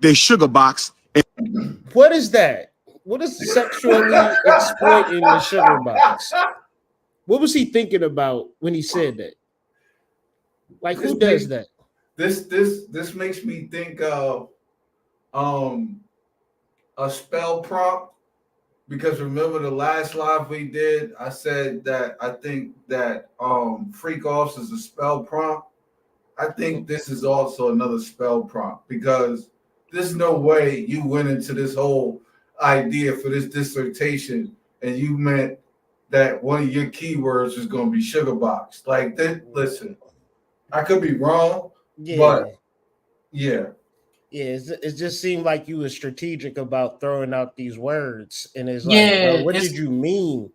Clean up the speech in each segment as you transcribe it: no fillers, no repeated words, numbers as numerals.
their sugar box. What is that? What is sexually exploiting the sugar box? What was he thinking about when he said that? Like, who does that? This makes me think of a spell prompt, because remember the last live we did, I said that I think that freak offs is a spell prompt. I think this is also another spell prompt, because there's no way you went into this whole idea for this dissertation and you meant that one of your keywords is going to be sugar box. Like that. Listen, I could be wrong, but yeah. Yeah, it just seemed like you were strategic about throwing out these words, and it's like, bro, what did you mean?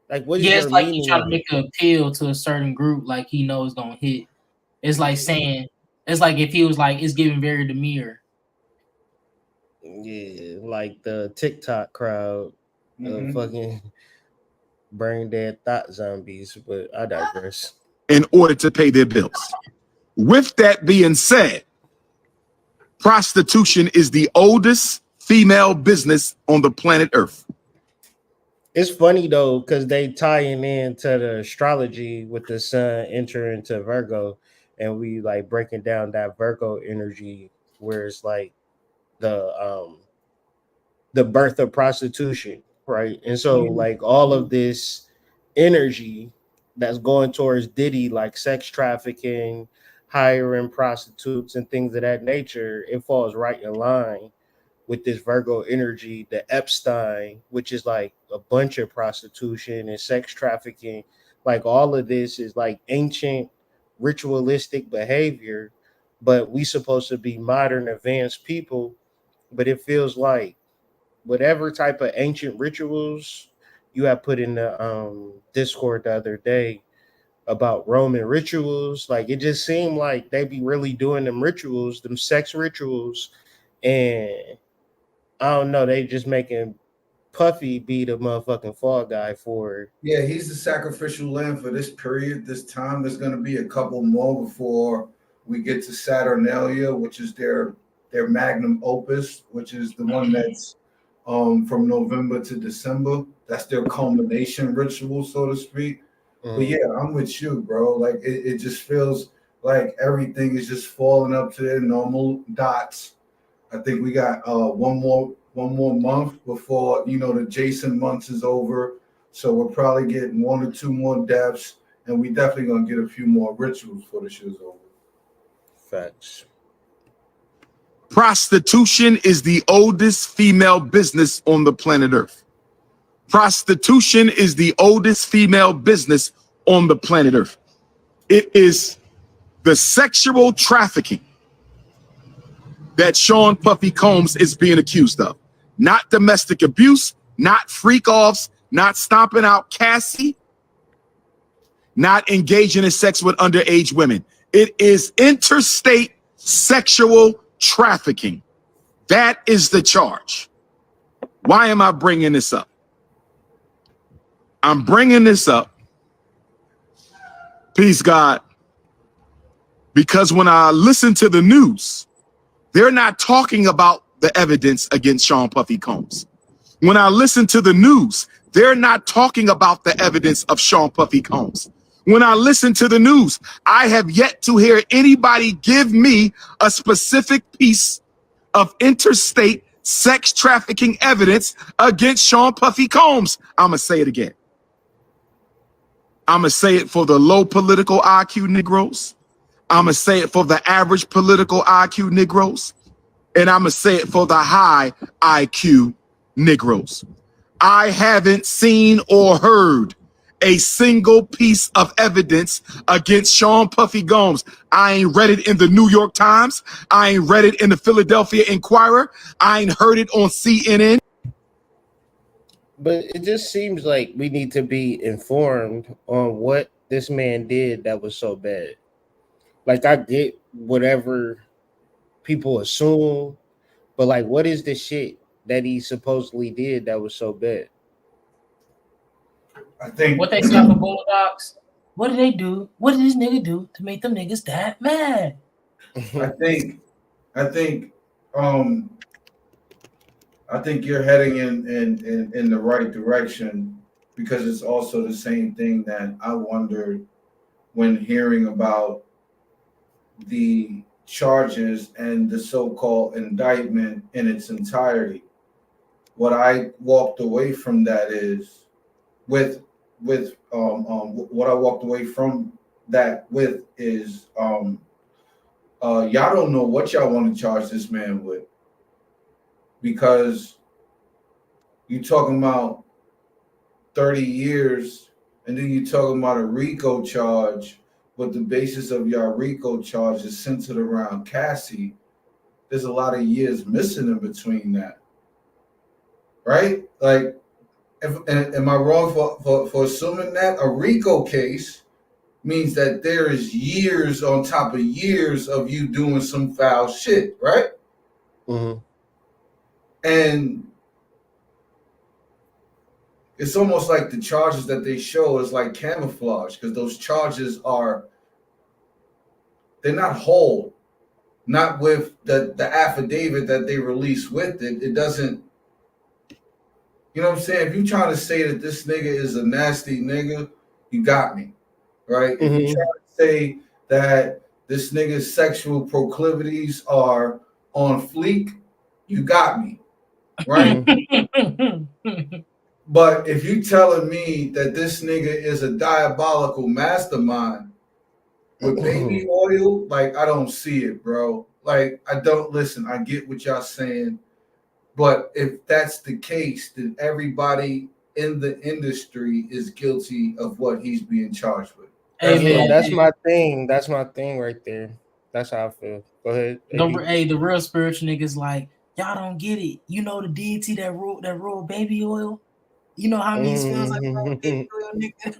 Like, what is your it's like meaning? He trying to make an appeal to a certain group, like he knows gonna hit. It's like saying, it's like if he was like, it's giving very demure. Yeah, like the TikTok crowd, fucking brain dead thought zombies. But I digress. In order to pay their bills. With that being said, prostitution is the oldest female business on the planet Earth. It's funny though, because they tying into the astrology with the sun entering into Virgo, and we like breaking down that Virgo energy, where it's like the birth of prostitution, right? And so like all of this energy that's going towards Diddy, like sex trafficking, hiring prostitutes and things of that nature, it falls right in line with this Virgo energy, the Epstein, which is like a bunch of prostitution and sex trafficking. Like all of this is like ancient ritualistic behavior, but we supposed to be modern advanced people. But it feels like whatever type of ancient rituals you have put in the Discord the other day about Roman rituals, like it just seemed like they be really doing them rituals, them sex rituals, and I don't know, they just making Puffy be the motherfucking fall guy for it. Yeah, he's the sacrificial lamb for this period, this time. There's going to be a couple more before we get to Saturnalia, which is their magnum opus, which is the one that's from November to December. That's their culmination ritual, so to speak. But yeah, I'm with you, bro. Like it just feels like everything is just falling up to their normal dots. I think we got one more month before the Jason months is over. So we're probably getting 1 or 2 more deaths, and we definitely gonna get a few more rituals before the show's over. Facts. Prostitution is the oldest female business on the planet Earth. Prostitution is the oldest female business on the planet Earth. It is the sexual trafficking that Sean Puffy Combs is being accused of. Not domestic abuse, not freak offs, not stomping out Cassie, not engaging in sex with underage women. It is interstate sexual trafficking. That is the charge. Why am I bringing this up? I'm bringing this up, peace God, because when I listen to the news, they're not talking about the evidence against Sean Puffy Combs. When I listen to the news, they're not talking about the evidence of Sean Puffy Combs. When I listen to the news, I have yet to hear anybody give me a specific piece of interstate sex trafficking evidence against Sean Puffy Combs. I'm going to say it again. I'm going to say it for the low political IQ Negroes. I'm going to say it for the average political IQ Negroes. And I'm going to say it for the high IQ Negroes. I haven't seen or heard a single piece of evidence against Sean Puffy Combs. I ain't read it in the New York Times. I ain't read it in the Philadelphia Inquirer. I ain't heard it on CNN. But it just seems like we need to be informed on what this man did that was so bad. Like, I get whatever people assume, but like, what is the shit that he supposedly did that was so bad? I think what they say for Bulldogs. What did they do? What did this nigga do to make them niggas that mad? I think I think you're heading in the right direction because it's also the same thing that I wondered when hearing about the charges and the so-called indictment in its entirety. What I walked away from that is what I walked away from that with is y'all don't know what y'all want to charge this man with because you talking about 30 years and then you talking about a RICO charge, but the basis of your RICO charge is centered around Cassie. There's a lot of years missing in between that, right? Like, am I wrong for assuming that a RICO case means that there is years on top of years of you doing some foul shit, right? Mm-hmm. And it's almost like the charges that they show is like camouflage because those charges they're not whole, not with the affidavit that they release with it. It doesn't, you know what I'm saying? If you're trying to say that this nigga is a nasty nigga, you got me, right? If you try to say that this nigga's sexual proclivities are on fleek, you got me, right? But if you telling me that this nigga is a diabolical mastermind with baby oil, like I don't see it, bro. Like I don't listen. I get what y'all saying, but if that's the case, then everybody in the industry is guilty of what he's being charged with. Hey, man, That's my thing. That's my thing right there. That's how I feel. Go ahead. The real spiritual niggas like y'all don't get it. You know the deity that roll baby oil. You know how many feels like baby oil, nigga.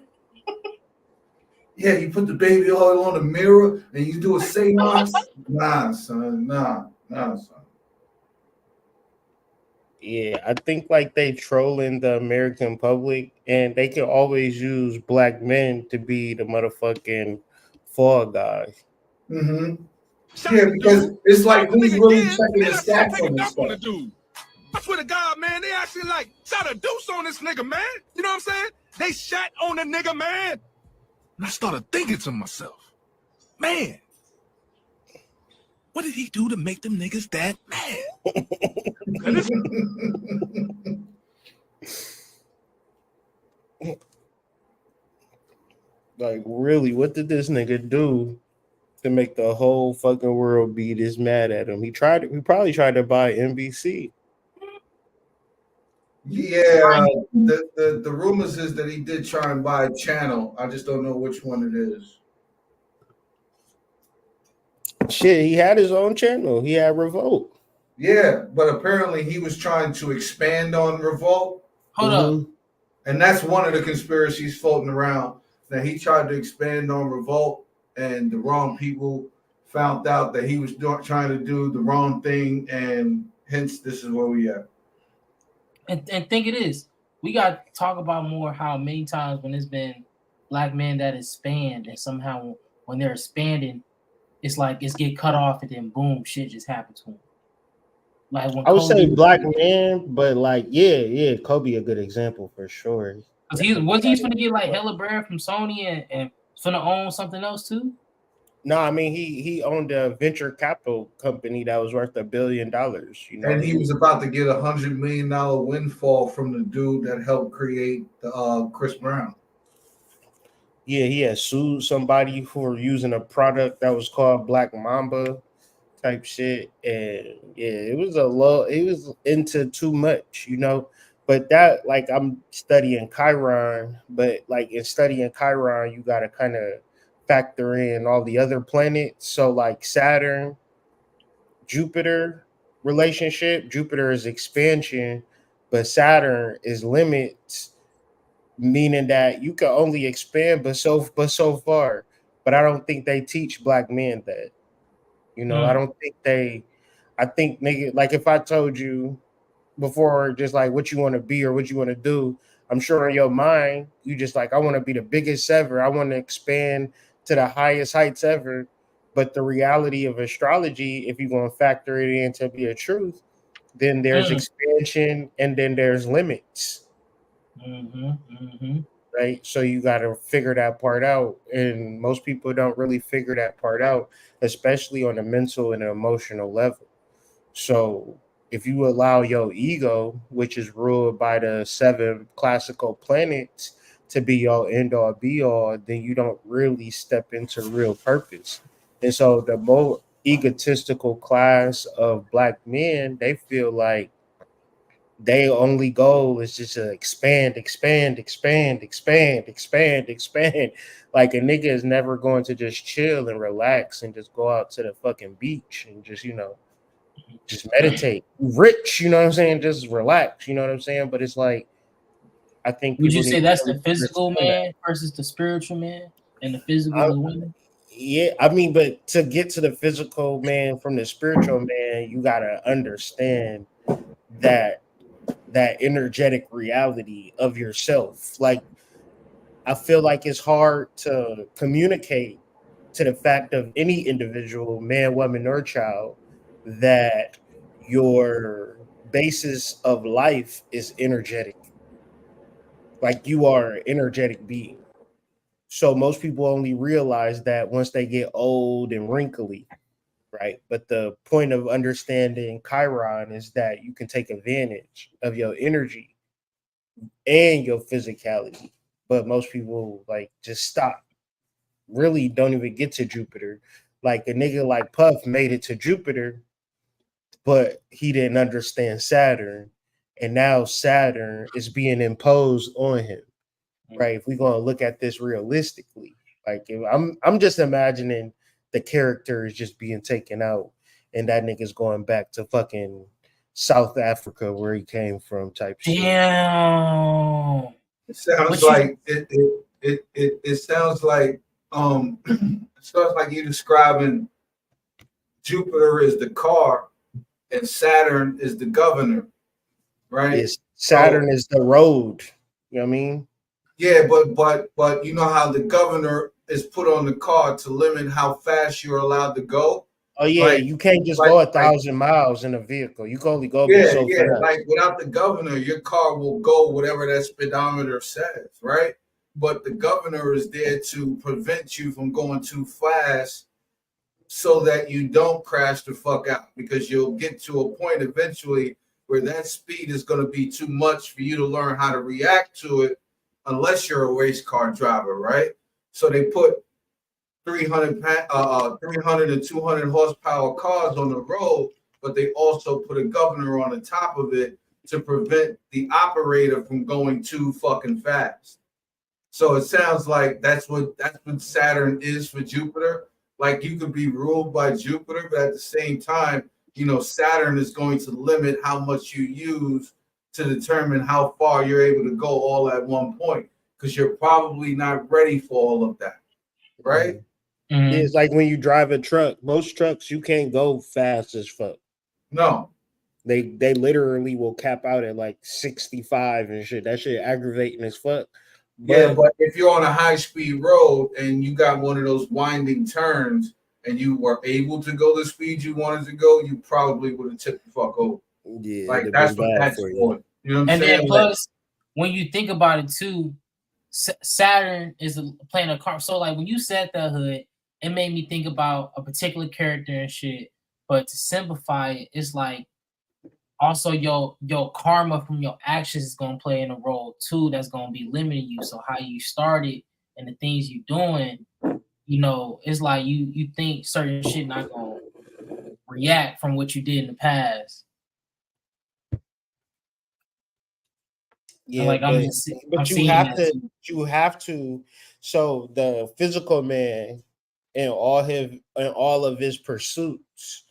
Yeah, you put the baby oil on the mirror and you do a seance. Nah, son. Nah, son. Yeah, I think like they trolling the American public, and they can always use black men to be the motherfucking fall guys. Mm-hmm. Yeah, because it's like who's really checking the stats on this stuff. I swear to God, man, they actually like shot a deuce on this nigga, man. You know what I'm saying? They shot on the nigga, man. And I started thinking to myself, man, what did he do to make them niggas that mad? Like, really, what did this nigga do to make the whole fucking world be this mad at him? He probably tried to buy NBC. Yeah, the rumors is that he did try and buy a channel. I just don't know which one it is. Shit, he had his own channel. He had Revolt. Yeah, but apparently he was trying to expand on Revolt. Hold up. And that's one of the conspiracies floating around, that he tried to expand on Revolt and the wrong people found out that he was trying to do the wrong thing, and hence this is where we at. And think it is. We got to talk about more how many times when it's been black men that expand, and somehow when they're expanding, it's like it's get cut off and then boom, shit just happened to them. Like when I would say black man, but like yeah, Kobe a good example for sure. Cause he's gonna get like hella bread from Sony and finna own something else too. No, I mean he owned a venture capital company that was worth $1 billion. You know, and he was about to get $100 million windfall from the dude that helped create the Chris Brown. Yeah, he had sued somebody for using a product that was called Black Mamba type shit, and yeah, it was into too much, you know. But that, like, I'm studying Chiron, but like in studying Chiron, you got to kind of factor in all the other planets. So like Saturn, Jupiter relationship. Jupiter is expansion, but Saturn is limits, meaning that you can only expand but so far. But I don't think they teach black men that. You know, I don't think I think nigga, like if I told you before just like what you want to be or what you want to do, I'm sure in your mind you just like, I want to be the biggest ever. I want to expand to the highest heights ever. But the reality of astrology, if you're going to factor it in to be a truth, then there's expansion and then there's limits, right? So you got to figure that part out. And most people don't really figure that part out, especially on a mental and an emotional level. So if you allow your ego, which is ruled by the 7 classical planets, to be your end all be all, then you don't really step into real purpose. And so the more egotistical class of black men, they feel like their only goal is just to expand, expand, expand, expand, expand, expand. Like a nigga is never going to just chill and relax and just go out to the fucking beach and just, just meditate. Rich, you know what I'm saying? Just relax, you know what I'm saying? But it's like, I think Would people you need say to that's really the physical understand that. man versus the spiritual man, and the physical I- the women? Yeah, I mean, but to get to the physical man from the spiritual man, you gotta understand that energetic reality of yourself. Like, I feel like it's hard to communicate to the fact of any individual, man, woman, or child, that your basis of life is energetic. Like you are an energetic being. So most people only realize that once they get old and wrinkly, right? But the point of understanding Chiron is that you can take advantage of your energy and your physicality. But most people like just stop, really don't even get to Jupiter. Like a nigga like Puff made it to Jupiter, but he didn't understand Saturn. And now Saturn is being imposed on him, right? If we're gonna look at this realistically, like if I'm just imagining the character is just being taken out, and that nigga's going back to fucking South Africa where he came from, type shit. Damn. It sounds But you, like it sounds like it sounds like you describing Jupiter is the car and Saturn is the governor, right? Yes, Saturn is the road. You know what I mean? Yeah, but you know how the governor is put on the car to limit how fast you're allowed to go. Oh yeah, Like you can't just like go like 1,000 miles in a vehicle. You can only go but yeah, so yeah. fast. Like without the governor, your car will go whatever that speedometer says, right? But the governor is there to prevent you from going too fast so that you don't crash the fuck out because you'll get to a point eventually where that speed is going to be too much for you to learn how to react to it unless you're a race car driver, right? So they put 300 and 200 horsepower cars on the road, but they also put a governor on the top of it to prevent the operator from going too fucking fast. So it sounds like that's what Saturn is for Jupiter. Like you could be ruled by Jupiter, but at the same time, Saturn is going to limit how much you use to determine how far you're able to go all at one point because you're probably not ready for all of that, right? Yeah, it's like when you drive a truck. Most trucks you can't go fast as fuck. No. They literally will cap out at like 65 and shit. That shit aggravating as fuck. Yeah, but if you're on a high-speed road and you got one of those winding turns and you were able to go the speed you wanted to go, you probably would have tipped the fuck over. Yeah, like that's what that's for. You know what I'm and saying? then plus, when you think about it too, Saturn is a planet of karma. So like when you said that, Hood, it made me think about a particular character and shit. But to simplify it, it's like also your karma from your actions is gonna play in a role too. That's gonna be limiting you. So how you started and the things you doing, it's like you think certain shit not gonna react from what you did in the past. Yeah, like but you have to. So the physical man and all of his pursuits,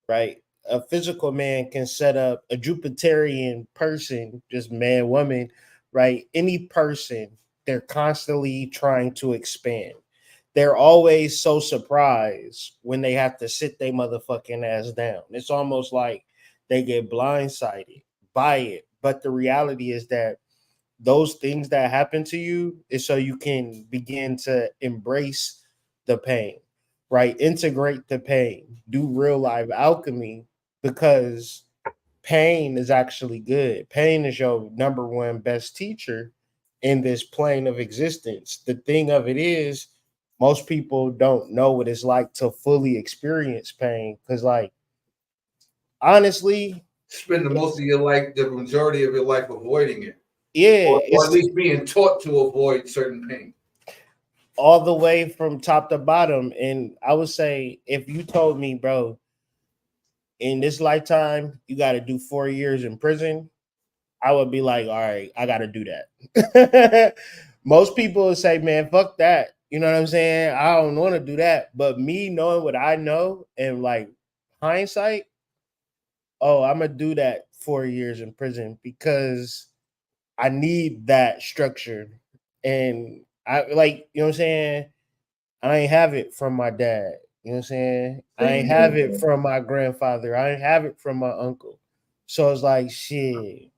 right? A physical man can set up a Jupiterian person, just man, woman, right? Any person, they're constantly trying to expand. They're always so surprised when they have to sit their motherfucking ass down. It's almost like they get blindsided by it. But the reality is that those things that happen to you is so you can begin to embrace the pain. right? Integrate the pain, do real life alchemy, because pain is actually good. Pain is your number one best teacher in this plane of existence. The thing of it is, most people don't know what it's like to fully experience pain. Because, like, honestly, Spend the most of your life, the majority of your life avoiding it, yeah, or at it's least being taught to avoid certain pain. all the way from top to bottom. And I would say, if you told me, bro, in this lifetime, you got to do 4 years in prison, I would be like, all right, I got to do that. Most people would say, man, fuck that. You know what I'm saying? I don't want to do that. But me knowing what I know and like hindsight, oh, I'm going to do that 4 years in prison because I need that structure. And I like, you know what I'm saying? I ain't have it from my dad. You know what I'm saying? I ain't have it from my grandfather. I ain't have it from my uncle. So it's like, shit,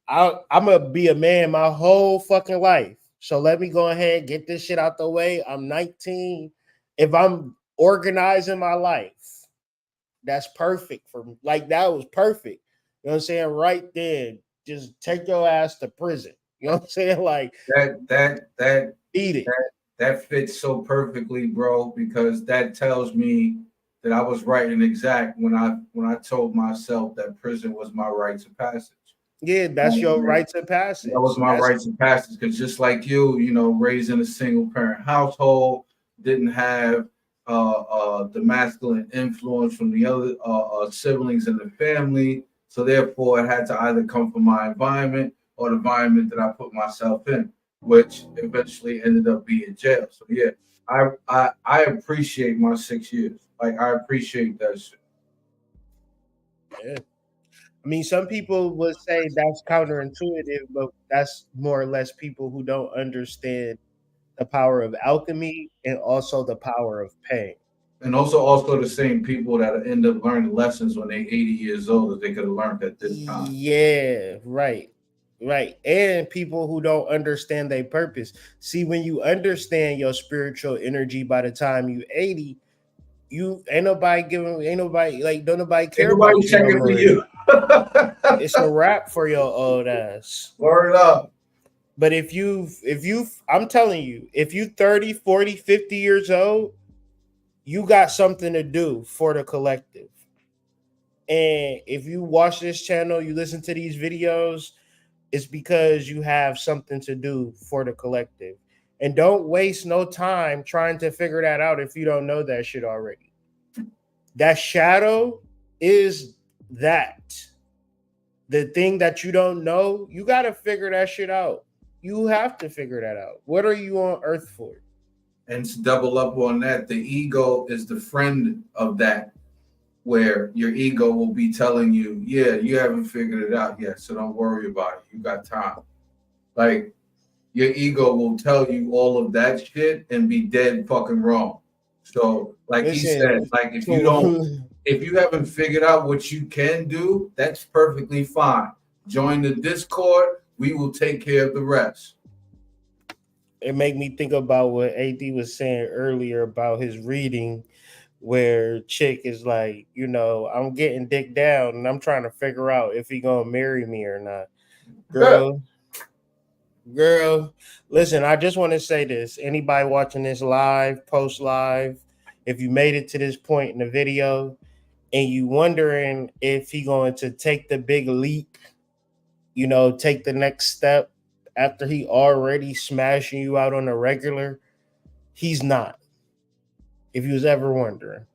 I'm gonna be a man my whole fucking life. So let me go ahead and get this shit out the way. I'm 19. If I'm organizing my life, that's perfect for me. Like that was perfect. You know what I'm saying? Right there, just take your ass to prison. You know what I'm saying? Like That eat it. that fits so perfectly, bro, because that tells me that I was right and exact when I told myself that prison was my rites of passage. Yeah, that's your rites of That was passage. my That's rites of passage because just like you know, raised in a single parent household, didn't have the masculine influence from the other siblings in the family. So therefore, it had to either come from my environment or the environment that I put myself in, which eventually ended up being jail. So yeah, I appreciate my 6 years. Like I appreciate that shit. yeah. I mean, some people would say that's counterintuitive, but that's more or less people who don't understand the power of alchemy and also the power of pain. And also the same people that end up learning lessons when they're 80 years old that they could have learned at this time. Yeah, right. Right. And people who don't understand their purpose. See, when you understand your spiritual energy by the time you 80, you ain't nobody like don't nobody Ain't care nobody about you no checking for more. you. It's a wrap for your old ass. Word up. But if you I'm telling you, if you 30, 40, 50 years old, you got something to do for the collective. And if you watch this channel, you listen to these videos, it's because you have something to do for the collective. And don't waste no time trying to figure that out if you don't know that shit already. That shadow is that. The thing that you don't know, you got to figure that shit out. You have to figure that out. What are you on earth for? And to double up on that, the ego is the friend of that, where your ego will be telling you, yeah, you haven't figured it out yet, so don't worry about it. You got time. Like your ego will tell you all of that shit and be dead fucking wrong. So, like he said, Listen, like if you haven't figured out what you can do, that's perfectly fine. Join the Discord. We will take care of the rest. it made me think about what AD was saying earlier about his reading, where chick is like, I'm getting dick down and I'm trying to figure out if he gonna marry me or not. Girl, girl, listen, I just want to say this. Anybody watching this live, post live, if you made it to this point in the video and you wondering if he going to take the big leap, take the next step after he already smashing you out on a regular, he's not. If you was ever wondering.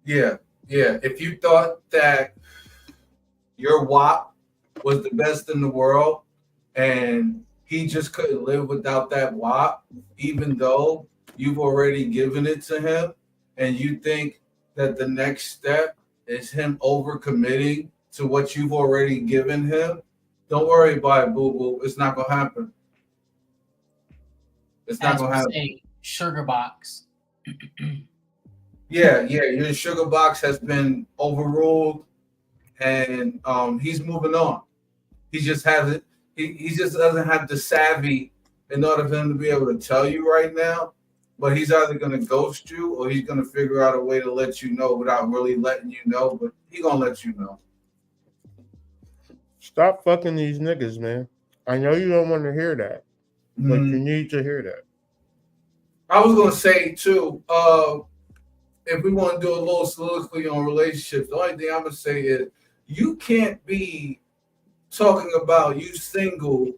Yeah. If you thought that your WAP was the best in the world and he just couldn't live without that WAP, even though you've already given it to him, and you think that the next step is him overcommitting to what you've already given him, don't worry about it, boo boo. It's not gonna happen. It's not As gonna we happen. say, sugar box. Yeah. Your sugar box has been overruled, and he's moving on. He just hasn't. He just doesn't have the savvy in order for him to be able to tell you right now but he's either gonna ghost you or he's gonna figure out a way to let you know without really letting you know. But he gonna let you know. Stop fucking these niggas, man. I know you don't want to hear that, but you need to hear that. I was gonna say too, if we want to do a little soliloquy on relationships, the only thing I'm gonna say is you can't be talking about you single,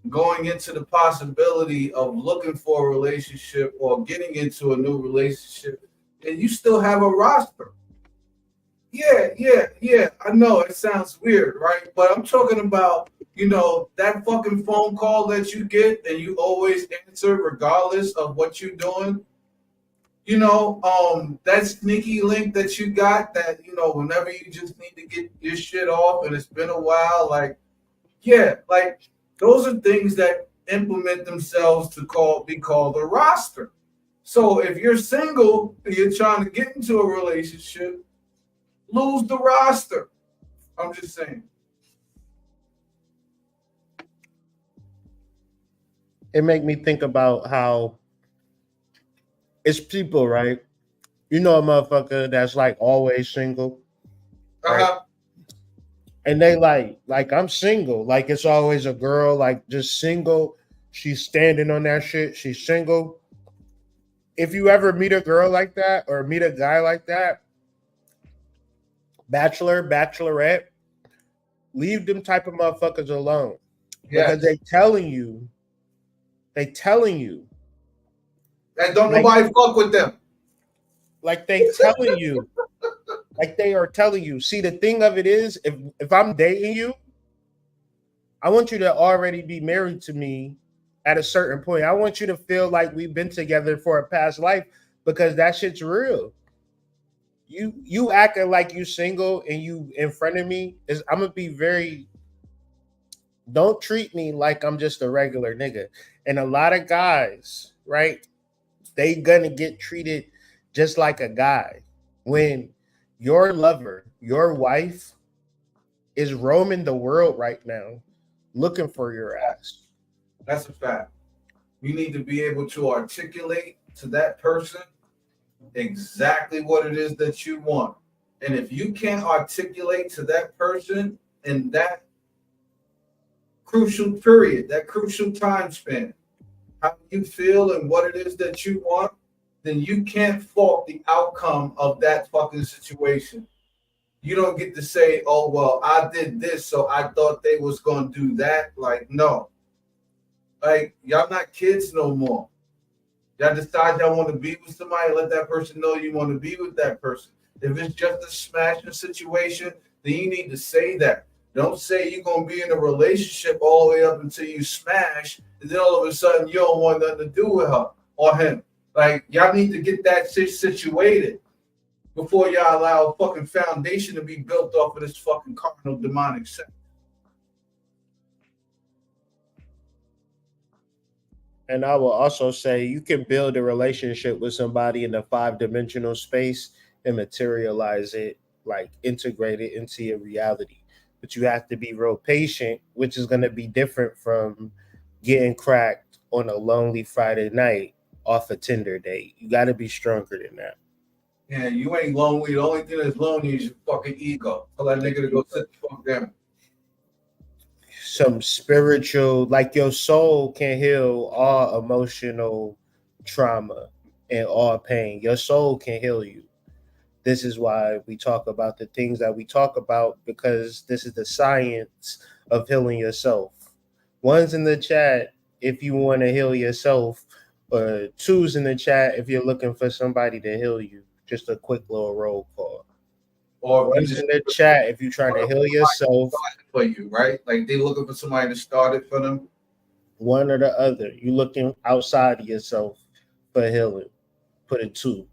going into the possibility of looking for a relationship or getting into a new relationship, and you still have a roster. Yeah. I know it sounds weird, right? But I'm talking about, that fucking phone call that you get and you always answer regardless of what you're doing. That sneaky link that you got that, whenever you just need to get your shit off and it's been a while, those are things that implement themselves to be called a roster. So if you're single and you're trying to get into a relationship, lose the roster. I'm just saying. It make me think about how it's people, right? You know a motherfucker that's like always single. Right? And they like I'm single. Like it's always a girl, like just single. She's standing on that shit. She's single. If you ever meet a girl like that or meet a guy like that, bachelor, bachelorette, leave them type of motherfuckers alone. Yes. Because they telling you. And don't nobody fuck with them. Like they telling you. Like they are telling you. See, the thing of it is, if I'm dating you, I want you to already be married to me at a certain point. I want you to feel like we've been together for a past life because that shit's real. You acting like you single and you in front of me is I'm gonna be very. Don't treat me like I'm just a regular nigga. And a lot of guys, right? They gonna get treated just like a guy when your lover, your wife, is roaming the world right now looking for your ass. That's a fact. You need to be able to articulate to that person exactly what it is that you want. And if you can't articulate to that person in that crucial period, that crucial time span, how you feel and what it is that you want, then you can't fault the outcome of that fucking situation. You don't get to say, oh, well, I did this, so I thought they was going to do that. Like, no. Like, y'all not kids no more. Y'all decide y'all want to be with somebody, let that person know you want to be with that person. If it's just a smashing situation, then you need to say that. Don't say you're going to be in a relationship all the way up until you smash, and then all of a sudden you don't want nothing to do with her or him. Like, y'all need to get that situated before y'all allow a fucking foundation to be built off of this fucking carnal demonic sex. And I will also say you can build a relationship with somebody in the 5-dimensional space and materialize it, like integrate it into your reality. But you have to be real patient, which is going to be different from getting cracked on a lonely Friday night off a Tinder date. You got to be stronger than that. Yeah, you ain't lonely. The only thing that's lonely is your fucking ego. Tell that nigga to go sit the fuck down. Some spiritual, like your soul can heal all emotional trauma and all pain. Your soul can heal you. This is why we talk about the things that we talk about, because this is the science of healing yourself. One's in the chat if you want to heal yourself, or two's in the chat if you're looking for somebody to heal you. Just a quick little roll call. Or one's in the chat if you're trying to heal yourself. For you, right? Like they looking for somebody to start it for them. One or the other. You looking outside of yourself for healing. Put it 2.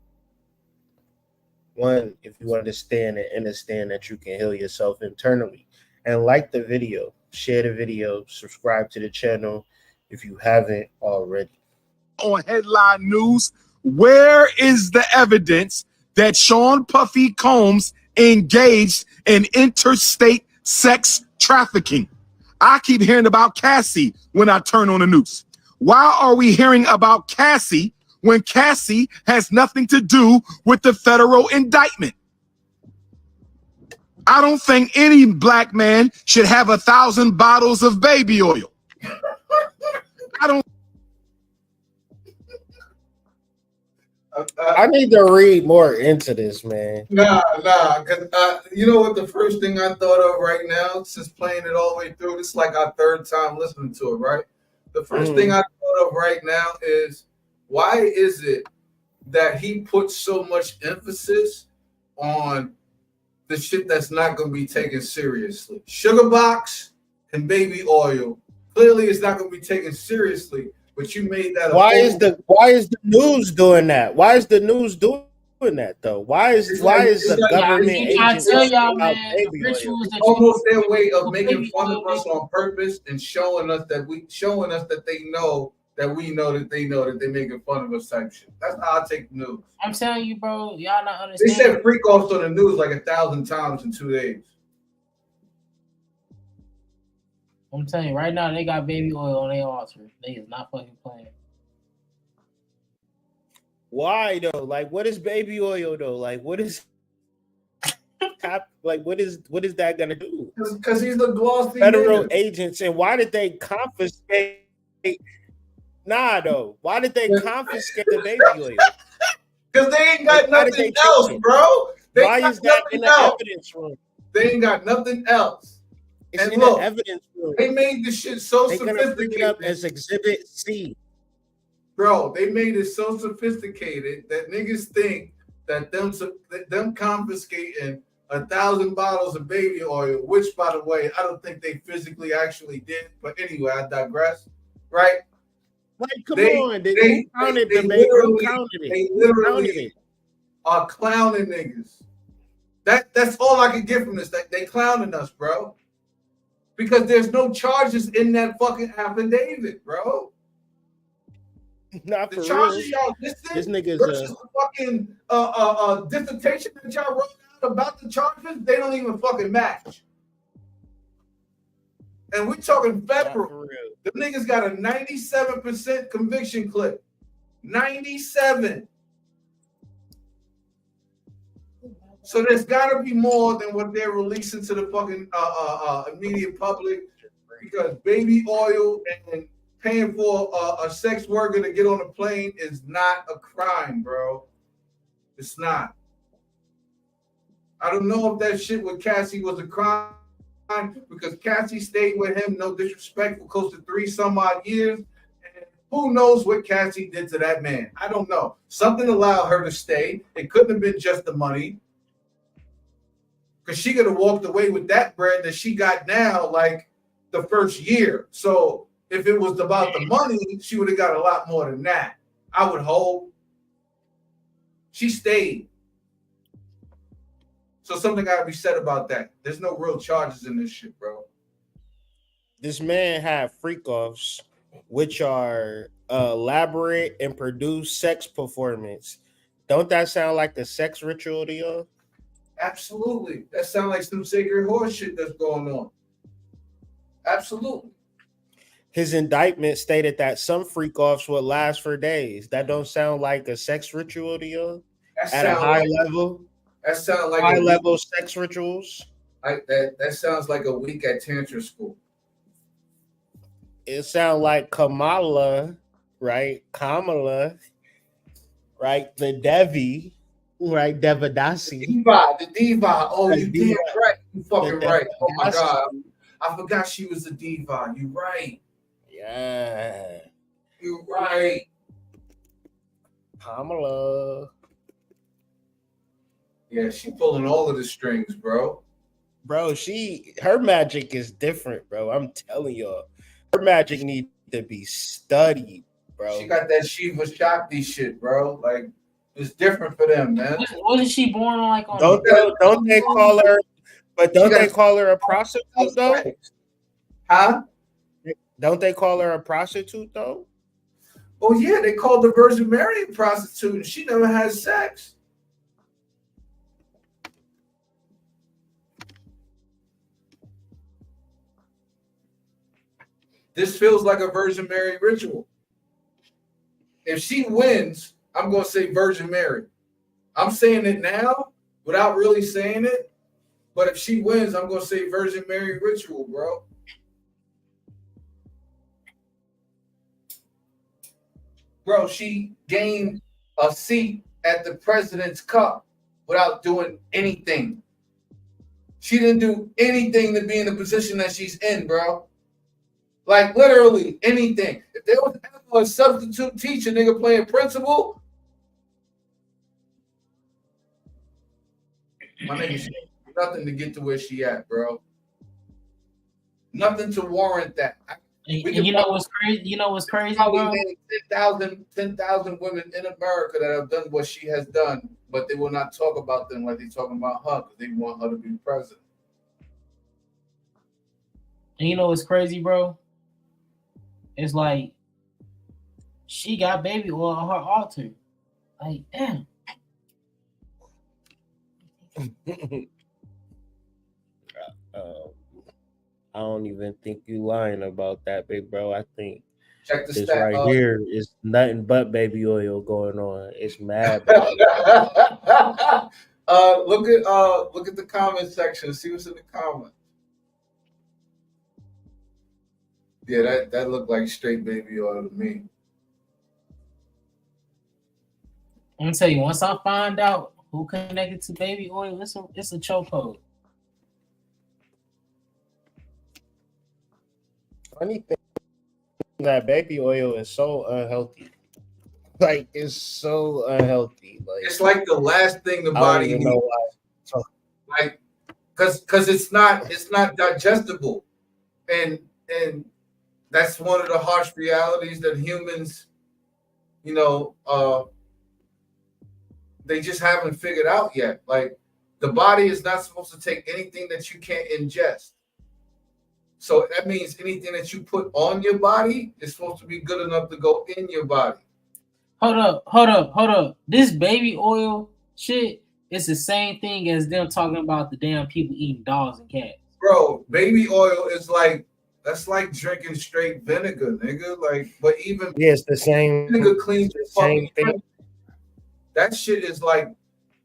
1, if you understand that you can heal yourself internally. And like the video, share the video, subscribe to the channel if you haven't already. On headline news, where is the evidence that Sean Puffy Combs engaged in interstate sex trafficking? I keep hearing about Cassie when I turn on the news. Why are we hearing about Cassie when Cassie has nothing to do with the federal indictment. I don't think any black man should have 1,000 bottles of baby oil. I don't. I need to read more into this, man. Nah, because you know what? The first thing I thought of right now, since playing it all the way through, this is like our third time listening to it, right? The first thing I thought of right now is, why is it that he puts so much emphasis on the shit that's not going to be taken seriously? Sugar box and baby oil. Clearly, it's not going to be taken seriously. But you made that. Why is the news doing that? Why is the news doing that though? Why is the government agency about baby oil? It's almost their way of making fun of us on purpose and showing us that they know that we know that they know that they're making fun of us type shit. That's how I take the news. I'm telling you, bro, y'all not They understanding. said freak offs on the news like 1,000 times in 2 days. I'm telling you, right now they got baby oil on their altar. They is not fucking playing. Why though? Like, what is baby oil though? Like, what is what is that gonna do? Because he's the glossy Federal nigga. agents, and why did they confiscate? Nah, though. Why did they confiscate the baby oil? Because they ain't got Why did nothing they else, take it? bro. Why is that in the evidence room? They ain't got nothing else. It's And in look, the evidence room. They made this shit so They're gonna bring it up sophisticated. as Exhibit C. Bro, they made it so sophisticated that niggas think that them confiscating 1,000 bottles of baby oil, which by the way, I don't think they physically actually did. But anyway, I digress. Right? Like, come They- on, they- who counted they the baby? Who literally- counted it? They Who counted literally it? are clowning niggas. That's all I can get from this. That they clowning us, bro. Because there's no charges in that fucking affidavit, bro. Not The for charges real. y'all listed This nigga's versus the fucking dissertation that y'all wrote out about the charges, they don't even fucking match. And we're talking not federal. for real. The niggas got a 97% conviction clip. 97. So there's got to be more than what they're releasing to the fucking immediate public, because baby oil and paying for a sex worker to get on a plane is not a crime, bro. It's not. I don't know if that shit with Cassie was a crime, because Cassie stayed with him, no disrespect, for close to 3 some odd years. And who knows what Cassie did to that man? I don't know. Something allowed her to stay. It couldn't have been just the money, because she could have walked away with that bread that she got now, like the first year. So if it was about the money, she would have got a lot more than that. I would hope. She stayed. So something got to be said about that. There's no real charges in this shit, bro. This man had freak offs, which are elaborate and produced sex performance. Don't that sound like the sex ritual to y'all? Absolutely. That sounds like some sacred horse shit that's going on. Absolutely. His indictment stated that some freak offs would last for days. That don't sound like a sex ritual to y'all? That At a sound high like, level? that sound like High a level sex rituals? that sounds like a week at Tantra school. It sounds like Kamala, right? Kamala, right? The Devi, right? Devadasi. The diva. Oh, The you diva. damn right. You fucking The right. Oh my Devadasi. God. I forgot she was a diva. You right. Yeah. You right. Kamala. Yeah, she pulling all of the strings, bro. Bro, her magic is different, bro. I'm telling y'all. Her magic needs to be studied, bro. She got that Shiva Shakti shit, bro. Like, it's different for them, man. Wasn't she born on like on? Don't they call her? But don't She got- they call her a prostitute though? Huh? Don't they call her a prostitute though? Oh yeah, they called the Virgin Mary a prostitute, and she never had sex. This feels like a Virgin Mary ritual. if she wins, I'm gonna say Virgin Mary. I'm saying it now without really saying it, but if she wins, I'm gonna say Virgin Mary ritual, bro. Bro, she gained a seat at the President's Cup without doing anything. She didn't do anything to be in the position that she's in, bro. Like literally anything. If there was ever a substitute teacher nigga playing principal, my nigga, she ain't nothing to get to where she at, bro. Nothing to warrant that. And you know what's crazy? You know what's crazy, Probably bro? named 10,000 women in America that have done what she has done, but they will not talk about them like they talking about her because they want her to be president. And you know what's crazy, bro? It's like she got baby oil on her altar. Like, damn. I don't even think you lying about that, big bro. I think Check the this stat. right here is nothing but baby oil going on. It's mad. Look at the comment section. See what's in the comments. Yeah, that looked like straight baby oil to me. I'm gonna tell you, once I find out who connected to baby oil, it's a chokehold. Funny thing that baby oil is so unhealthy. Like it's so unhealthy. Like It's like the last thing the I don't body even needs. know why. Like, cause it's not digestible, and that's one of the harsh realities that humans, they just haven't figured out yet. Like, the body is not supposed to take anything that you can't ingest. So that means anything that you put on your body is supposed to be good enough to go in your body. Hold up. This baby oil shit is the same thing as them talking about the damn people eating dogs and cats. Bro, baby oil is that's like drinking straight vinegar, nigga. Like, but even Yeah, it's the same. vinegar cleans the Same fucking thing. drink. That shit is like,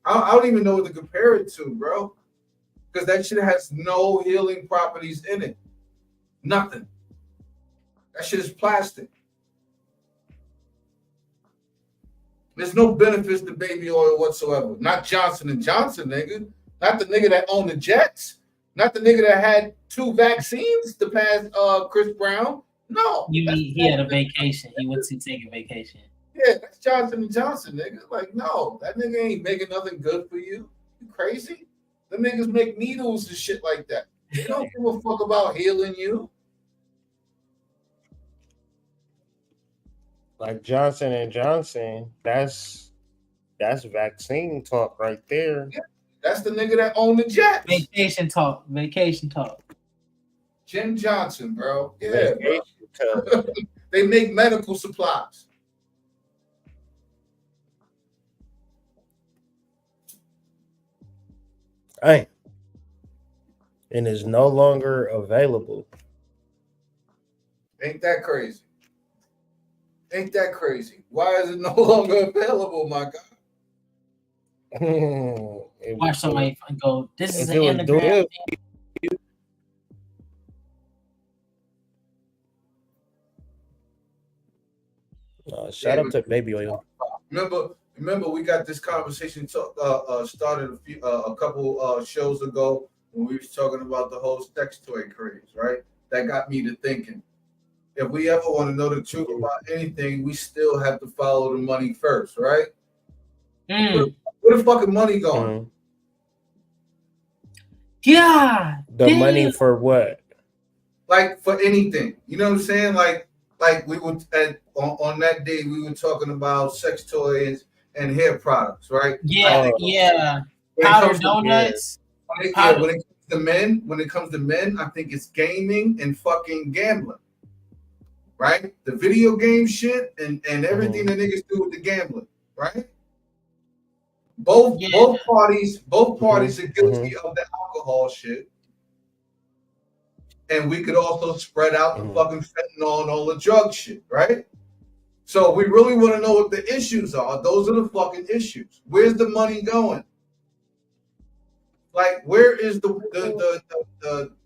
I don't even know what to compare it to, bro. Because that shit has no healing properties in it. Nothing. That shit is plastic. There's no benefits to baby oil whatsoever. Not Johnson & Johnson, nigga. Not the nigga that owned the Jets. Not the nigga that had 2 vaccines to pass Chris Brown. No. You mean he had a vacation? He went to take a vacation. Yeah, that's Johnson & Johnson, nigga. Like, no, that nigga ain't making nothing good for you. You crazy? Them niggas make needles and shit like that. They don't give a fuck about healing you. Like Johnson & Johnson, that's vaccine talk right there. That's the nigga that owned the Jets. Vacation talk. Jim Johnson, bro. Yeah, bro. Vacation talk. They make medical supplies. Hey. And is no longer available. Ain't that crazy? Ain't that crazy? Why is it no longer available, my God? Watch somebody go, this is If an it was Instagram doing- thing. Shout out to baby oil. Remember, we got this conversation started a couple shows ago when we was talking about the whole sex toy craze, right? That got me to thinking. If we ever want to know the truth about anything, we still have to follow the money first, right? Where the fucking money going? Yeah. The money for what? Like, for anything. You know what I'm saying? Like we would on that day we were talking about sex toys and hair products, right? Yeah. When it Powder comes to- donuts. when it comes to men, I think it's gaming and fucking gambling. Right? The video game shit and everything that niggas do with the gambling, right? Both parties are guilty of the alcohol shit. And we could also spread out the fucking fentanyl and all the drug shit, right? So we really want to know what the issues are. Those are the fucking issues. Where's the money going? Like, where is the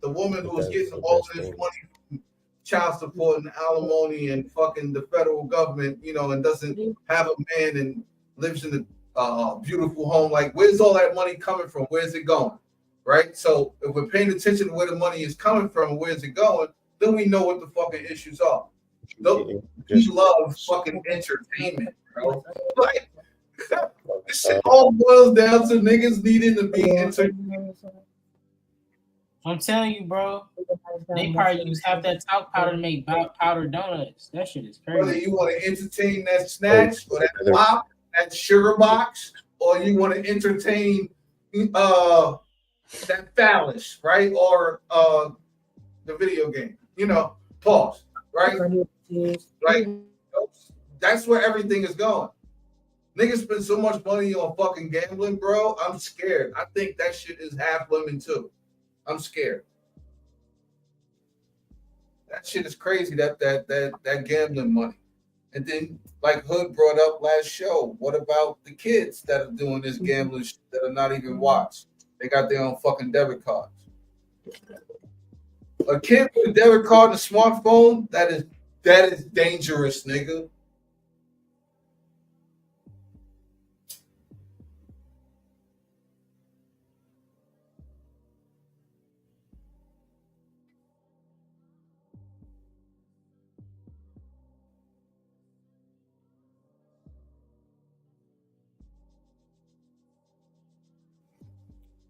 woman who's getting all this money from child support and alimony and fucking the federal government, you know, and doesn't have a man and lives in a beautiful home? Like, where's all that money coming from? Where's it going? Right? So if we're paying attention to where the money is coming from and where's it going, then we know what the fucking issues are. We love fucking entertainment, bro. Like, this shit all boils down to niggas needing to be entertained. I'm telling you, bro. They probably use half that talc powder to make powdered donuts. That shit is crazy. Whether you want to entertain that snatch or that pop, that sugar box, or you want to entertain that phallus, right? Or the video game. You know, pause, right? Right? That's where everything is going. Niggas spend so much money on fucking gambling, bro. I'm scared. I think that shit is half lemon too. I'm scared. That shit is crazy. That gambling money. And then, like Hood brought up last show, what about the kids that are doing this gambling shit that are not even watched? They got their own fucking debit cards. A kid with a debit card and a smartphone, that is dangerous, nigga.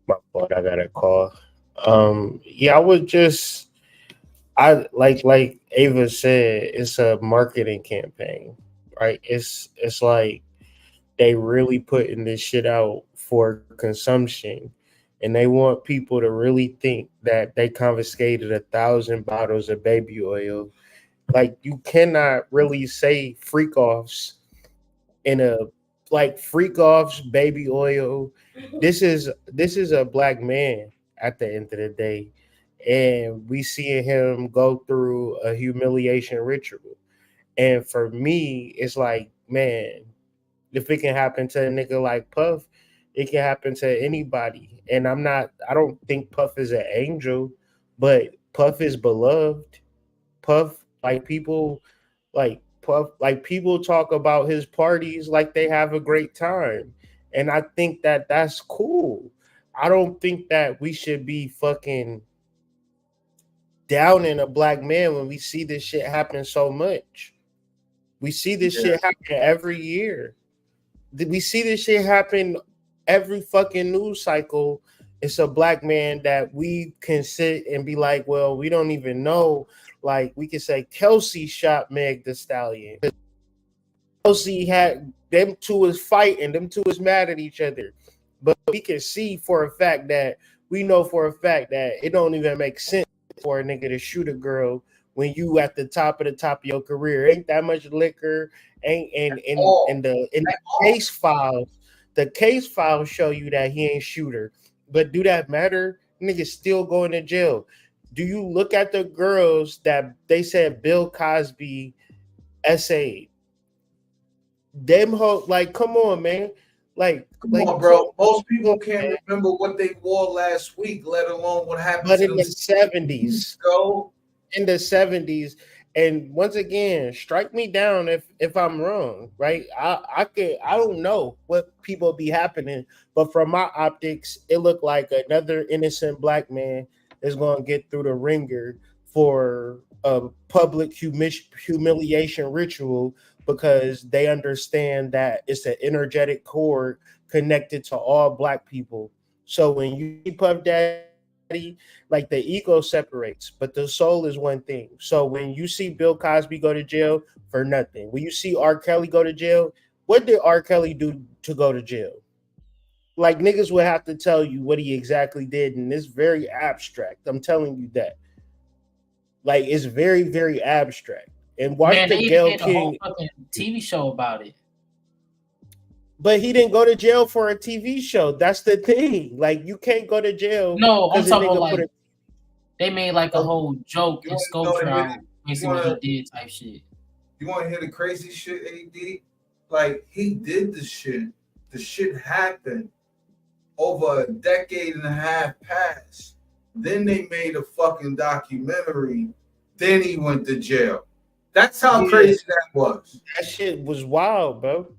My fault, I got a call. Yeah, I like Ava said, it's a marketing campaign, right? It's like they really putting this shit out for consumption, and they want people to really think that they confiscated 1,000 bottles of baby oil. Like, you cannot really say freak offs in a freak offs, baby oil. This is a black man at the end of the day, and we see him go through a humiliation ritual. And for me, it's like, man, if it can happen to a nigga like Puff, it can happen to anybody. And I don't think Puff is an angel, but Puff is beloved. Puff, people talk about his parties like they have a great time. And I think that that's cool. I don't think that we should be fucking downing a black man when we see this shit happen so much. We see this shit happen every year. We see this shit happen every fucking news cycle. It's a black man that we can sit and be like, well, we don't even know. Like, we can say Kelsey shot Meg Thee Stallion. Kelsey had them two is fighting, them two is mad at each other. But we can see for a fact that it don't even make sense for a nigga to shoot a girl when you at the top of your career. Ain't that much liquor. And the case files show you that he ain't shooter. But do that matter? Niggas still going to jail. Do you look at the girls that they said Bill Cosby essayed? Them like, come on, man. Come on, bro. Most people can't remember what they wore last week, let alone what happened. But in the 70s, in the 70s, and once again, strike me down if I'm wrong, right? I don't know what people be happening, but from my optics, it looked like another innocent black man is going to get through the ringer for a public humiliation ritual, because they understand that it's an energetic cord connected to all black people. So when you Puff Daddy, like, the ego separates, but the soul is one thing. So when you see Bill Cosby go to jail for nothing, when you see R. Kelly go to jail, what did R. Kelly do to go to jail? Like, niggas would have to tell you what he exactly did, and it's very abstract. I'm telling you that. Like, it's very, very abstract. And watch the Gayle King whole fucking TV show about it. But he didn't go to jail for a TV show. That's the thing. Like, you can't go to jail. No, I'm talking about, like, they made like a whole joke and sculpture out basically what he did type shit. You want to hear the crazy shit, AD? Like, he did the shit. The shit happened. Over a decade and a half passed. Then they made a fucking documentary. Then he went to jail. That's how crazy that was. That shit was wild, bro.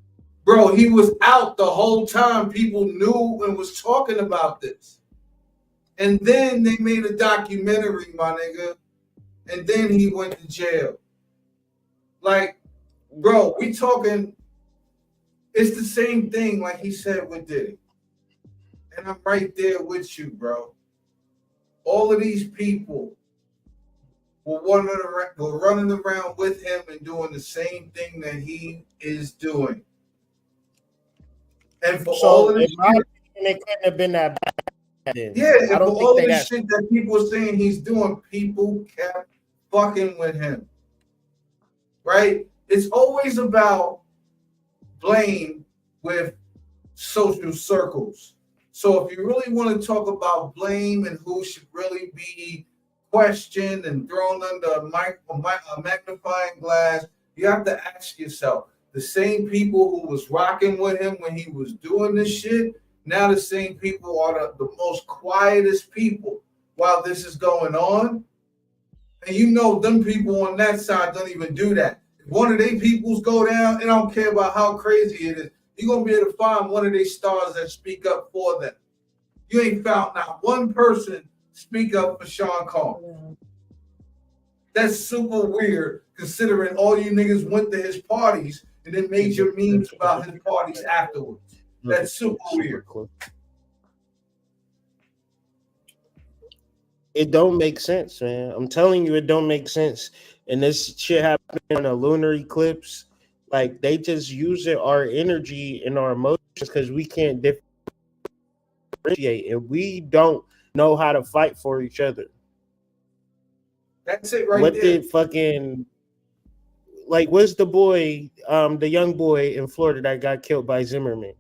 Bro, he was out the whole time. People knew and was talking about this. And then they made a documentary, my nigga. And then he went to jail. Like, bro, we talking, it's the same thing like he said with Diddy. And I'm right there with you, bro. All of these people were running around with him and doing the same thing that he is doing. And for all of this shit, it couldn't have been that bad. yeah, and I for don't all think this shit that people were saying he's doing, people kept fucking with him. Right? It's always about blame with social circles. So if you really want to talk about blame and who should really be questioned and thrown under a magnifying glass, you have to ask yourself, the same people who was rocking with him when he was doing this shit, now the same people are the most quietest people while this is going on. And you know them people on that side don't even do that. If one of their peoples go down, and I don't care about how crazy it is, you're going to be able to find one of their stars that speak up for them. You ain't found not one person speak up for Sean Combs. That's super weird considering all you niggas went to his parties and then made your memes about his parties afterwards. That's super weird. It don't make sense, man. I'm telling you, it don't make sense. And this shit happened on a lunar eclipse. Like, they just using our energy and our emotions because we can't differentiate, and we don't know how to fight for each other. That's it right What there. did fucking, like, what's the boy, the young boy in Florida that got killed by Zimmerman?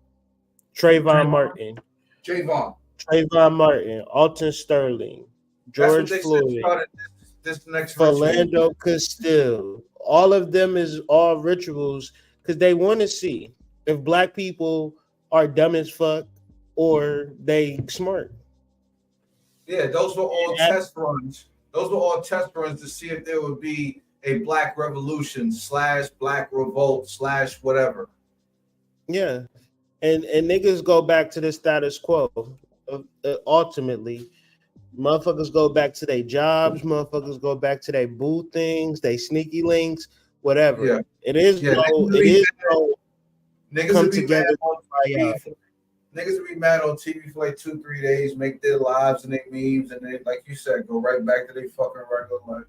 Trayvon Martin. Trayvon Martin, Alton Sterling, George Floyd, this next Philando Castile. All of them is all rituals because they want to see if black people are dumb as fuck or they smart. Yeah, those were all test runs. Those were all test runs to see if there would be a black revolution / black revolt / whatever. Yeah. And niggas go back to the status quo. Ultimately, motherfuckers go back to their jobs. Motherfuckers go back to their boo things, they sneaky links, whatever. Yeah. It is. Yeah, niggas come would be together. Niggas would be mad on TV for like 2-3 days, make their lives and their memes, and they, like you said, go right back to their fucking regular life.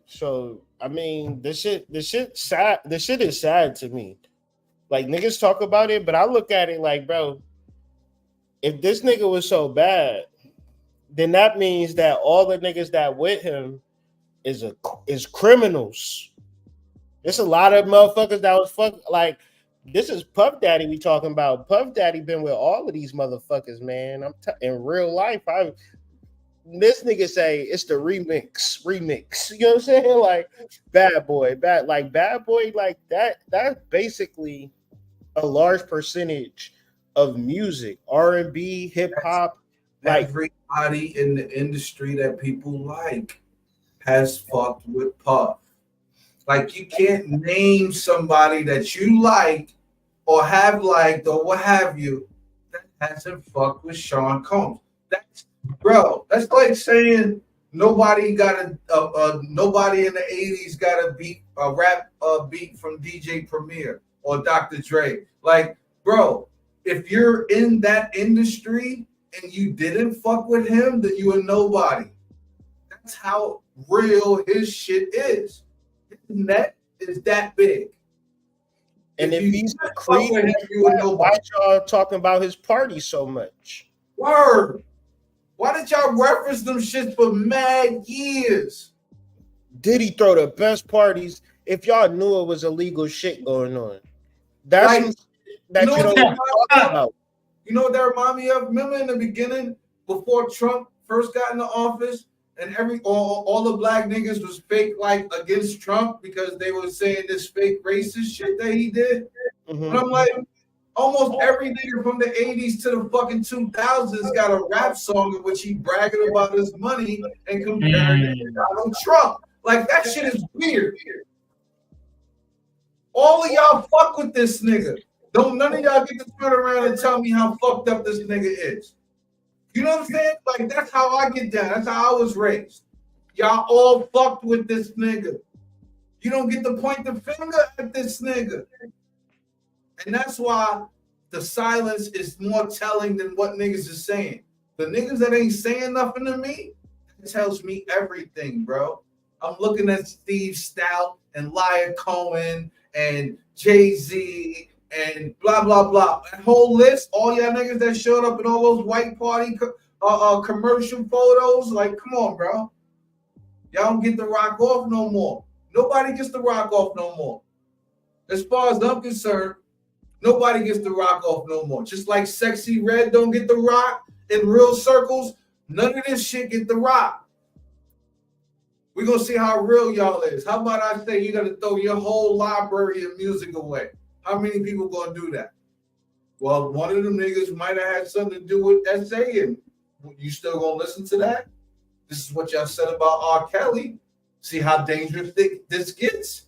So I mean, this shit sad. This shit is sad to me. Like, niggas talk about it, but I look at it like, bro, if this nigga was so bad, then that means that all the niggas that with him is criminals. There's a lot of motherfuckers that was like, this is Puff Daddy we talking about. Puff Daddy been with all of these motherfuckers, man. In real life, this nigga say it's the remix. You know what I'm saying? Like Bad Boy, like that. That's basically a large percentage of music, R&B, hip hop. Like, everybody in the industry that people like has fucked with Puff. Like, you can't name somebody that you like or have liked or what have you that hasn't fucked with Sean Combs. That's like saying nobody got nobody in the 80s got a rap beat from DJ Premier or Dr. Dre. Like, bro, if you're in that industry and you didn't fuck with him, then you are nobody. That's how real his shit is. His net is that big. And if he's a creep, why y'all talking about his party so much? Word. Why did y'all reference them shits for mad years? Did he throw the best parties if y'all knew it was illegal shit going on? That's like, that you don't talk about. You know what that remind me of? Remember in the beginning, before Trump first got into office, and all the black niggas was fake like against Trump because they were saying this fake racist shit that he did. Mhm. And I'm like, almost every nigga from the 80s to the fucking 2000s got a rap song in which he bragging about his money and comparing it to Donald Trump. Like, that shit is weird. All of y'all fuck with this nigga. Don't none of y'all get to turn around and tell me how fucked up this nigga is. You know what I'm saying? Like, that's how I get down. That's how I was raised. Y'all all fucked with this nigga. You don't get to point the finger at this nigga. And that's why the silence is more telling than what niggas is saying. The niggas that ain't saying nothing to me, it tells me everything, bro. I'm looking at Steve Stout and Lyle Cohen and Jay-Z and blah, blah, blah. That whole list, all y'all niggas that showed up in all those white party commercial photos, like, come on, bro. Y'all don't get to rock off no more. Nobody gets to rock off no more. As far as I'm concerned, nobody gets to rock off no more. Just like Sexy Red don't get to rock in real circles, none of this shit get to rock. We're going to see how real y'all is. How about I say you got to throw your whole library of music away? How many people going to do that? Well, one of them niggas might have had something to do with SA, and you still going to listen to that? This is what y'all said about R. Kelly. See how dangerous this gets?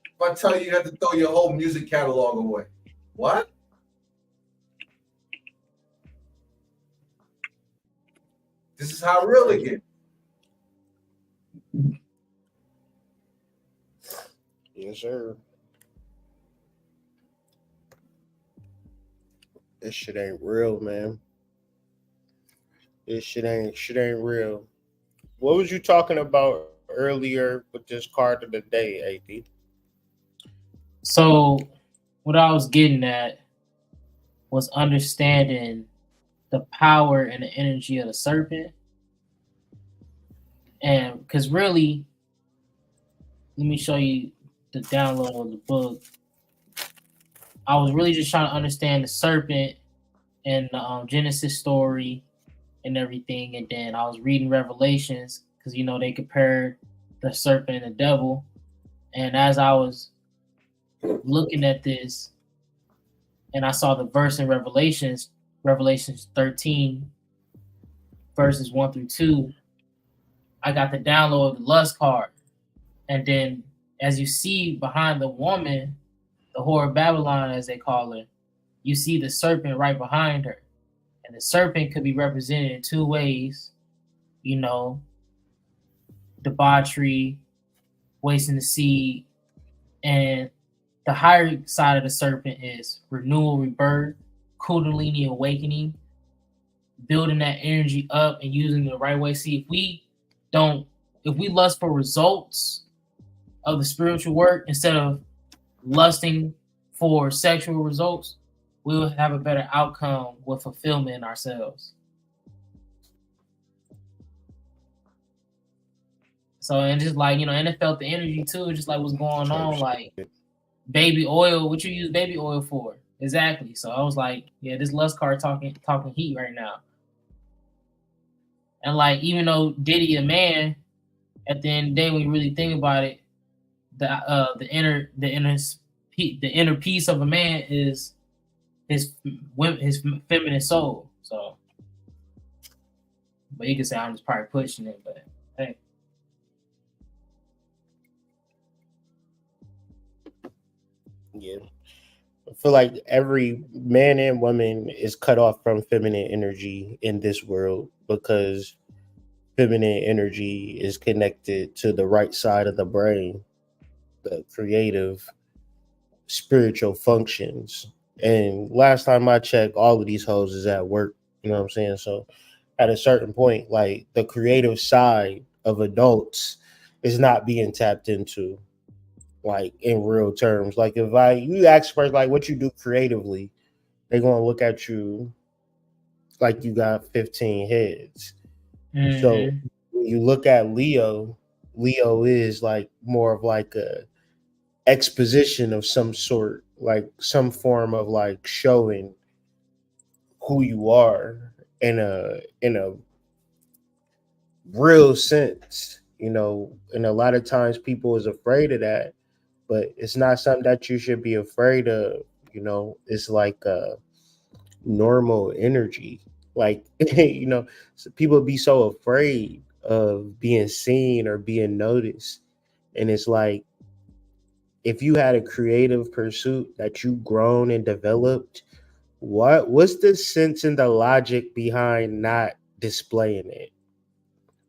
If I tell you have to throw your whole music catalog away, what? This is how real it gets. Yes, sir. This shit ain't real, man. This shit ain't real. What was you talking about earlier with this card of the day, AD? So what I was getting at was understanding the power and the energy of the serpent. And because really, let me show you the download of the book. I was really just trying to understand the serpent and the Genesis story and everything. And then I was reading Revelations because, you know, they compared the serpent and the devil. And as I was looking at this and I saw the verse in Revelations 13, verses 1 through 2, I got the download of the lust card. And then as you see behind the woman, the whore of Babylon, as they call her, you see the serpent right behind her. And the serpent could be represented in two ways, you know, debauchery, wasting the seed, and the higher side of the serpent is renewal, rebirth, Kundalini awakening, building that energy up and using it the right way. See, if we lust for results of the spiritual work instead of lusting for sexual results, we will have a better outcome with fulfillment in ourselves. So, and just like, you know, and it felt the energy too, just like what's going on, like baby oil, what you use baby oil for? Exactly. So I was like, yeah, this lust card talking heat right now. And like, even though Diddy a man, at the end of the day, when you really think about it, the inner piece of a man is his feminine soul. So, but you can say I'm just probably pushing it, but hey. Yeah. I feel like every man and woman is cut off from feminine energy in this world because feminine energy is connected to the right side of the brain, the creative, spiritual functions. And last time I checked, all of these hoes is at work. You know what I'm saying? So at a certain point, like the creative side of adults is not being tapped into, like in real terms. Like if you ask first, like what you do creatively, they're gonna look at you like you got 15 heads. Mm-hmm. So when you look at Leo is like more of like a exposition of some sort, like some form of like showing who you are in a real sense, you know, and a lot of times people is afraid of that, but it's not something that you should be afraid of. You know, it's like a normal energy. Like, you know, so people be so afraid of being seen or being noticed. And it's like, if you had a creative pursuit that you grown and developed, what's the sense and the logic behind not displaying it?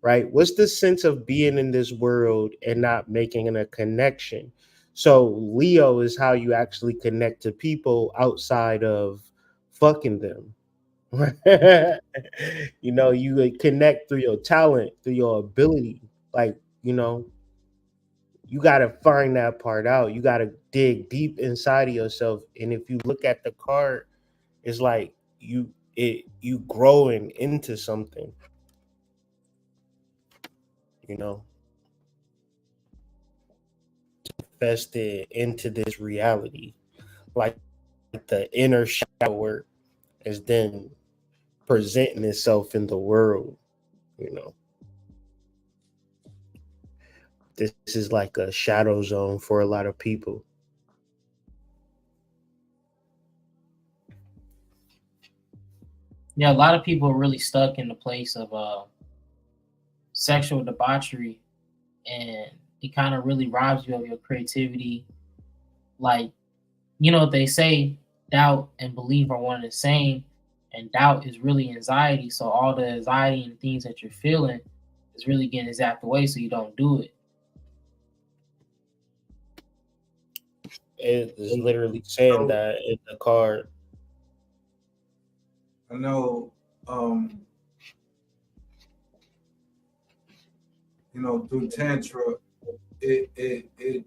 Right? What's the sense of being in this world and not making a connection? So Leo is how you actually connect to people outside of fucking them. You know, you would connect through your talent, through your ability. Like, you know, you got to find that part out. You got to dig deep inside of yourself. And if you look at the card, it's like you growing into something, you know, invested into this reality. Like the inner shadow work is then presenting itself in the world, you know. This is like a shadow zone for a lot of people. Yeah, a lot of people are really stuck in the place of sexual debauchery, and it kind of really robs you of your creativity. Like, you know, they say doubt and belief are one and the same, and doubt is really anxiety. So all the anxiety and things that you're feeling is really getting zapped away, so you don't do it. It is literally saying that in the card. I know, you know, through Tantra, it it it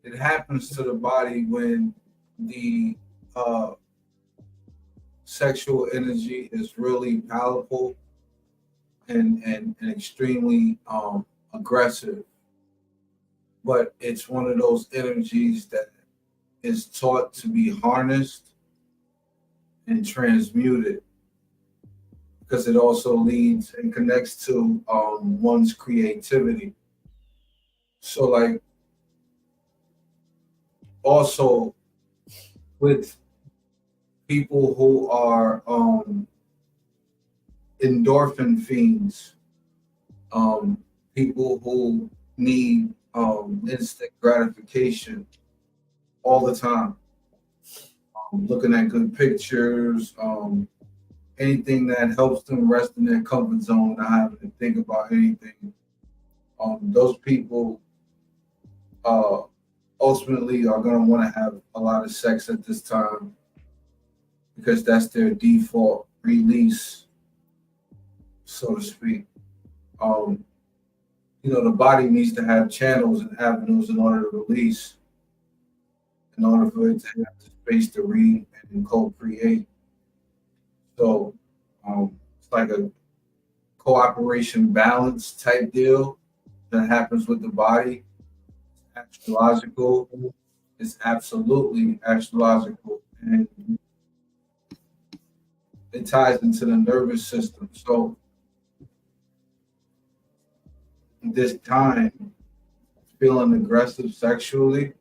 it happens to the body when the uh, sexual energy is really powerful and extremely aggressive. But it's one of those energies that is taught to be harnessed and transmuted because it also leads and connects to one's creativity. So, like, also with people who are endorphin fiends, people who need instant gratification all the time, looking at good pictures, anything that helps them rest in their comfort zone, not having to think about anything. Those people ultimately are going to want to have a lot of sex at this time because that's their default release, so to speak. You know, the body needs to have channels and avenues in order to release, in order for it to have the space to read and co-create. So it's like a cooperation balance type deal that happens with the body. Astrological. It's absolutely astrological, and it ties into the nervous system. So this time, feeling aggressive sexually,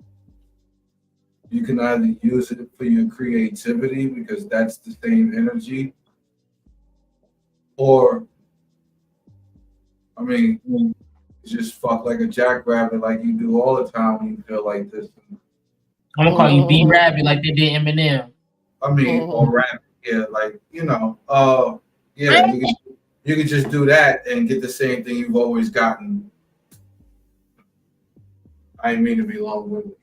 you can either use it for your creativity because that's the same energy, or, I mean, just fuck like a jackrabbit like you do all the time when you feel like this. I'm gonna call you B Rabbit like they did Eminem. I mean, or rap, yeah, like, you know, yeah, you can just do that and get the same thing you've always gotten. I didn't mean to be long-winded.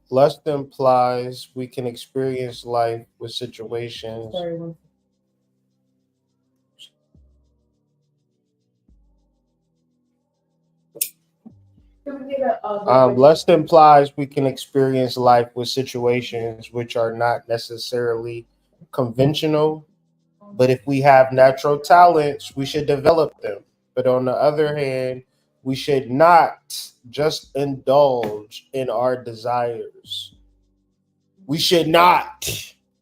Lust implies we can experience life with situations. Lust implies we can experience life with situations which are not necessarily conventional, but if we have natural talents, we should develop them. But on the other hand, we should not just indulge in our desires. We should not,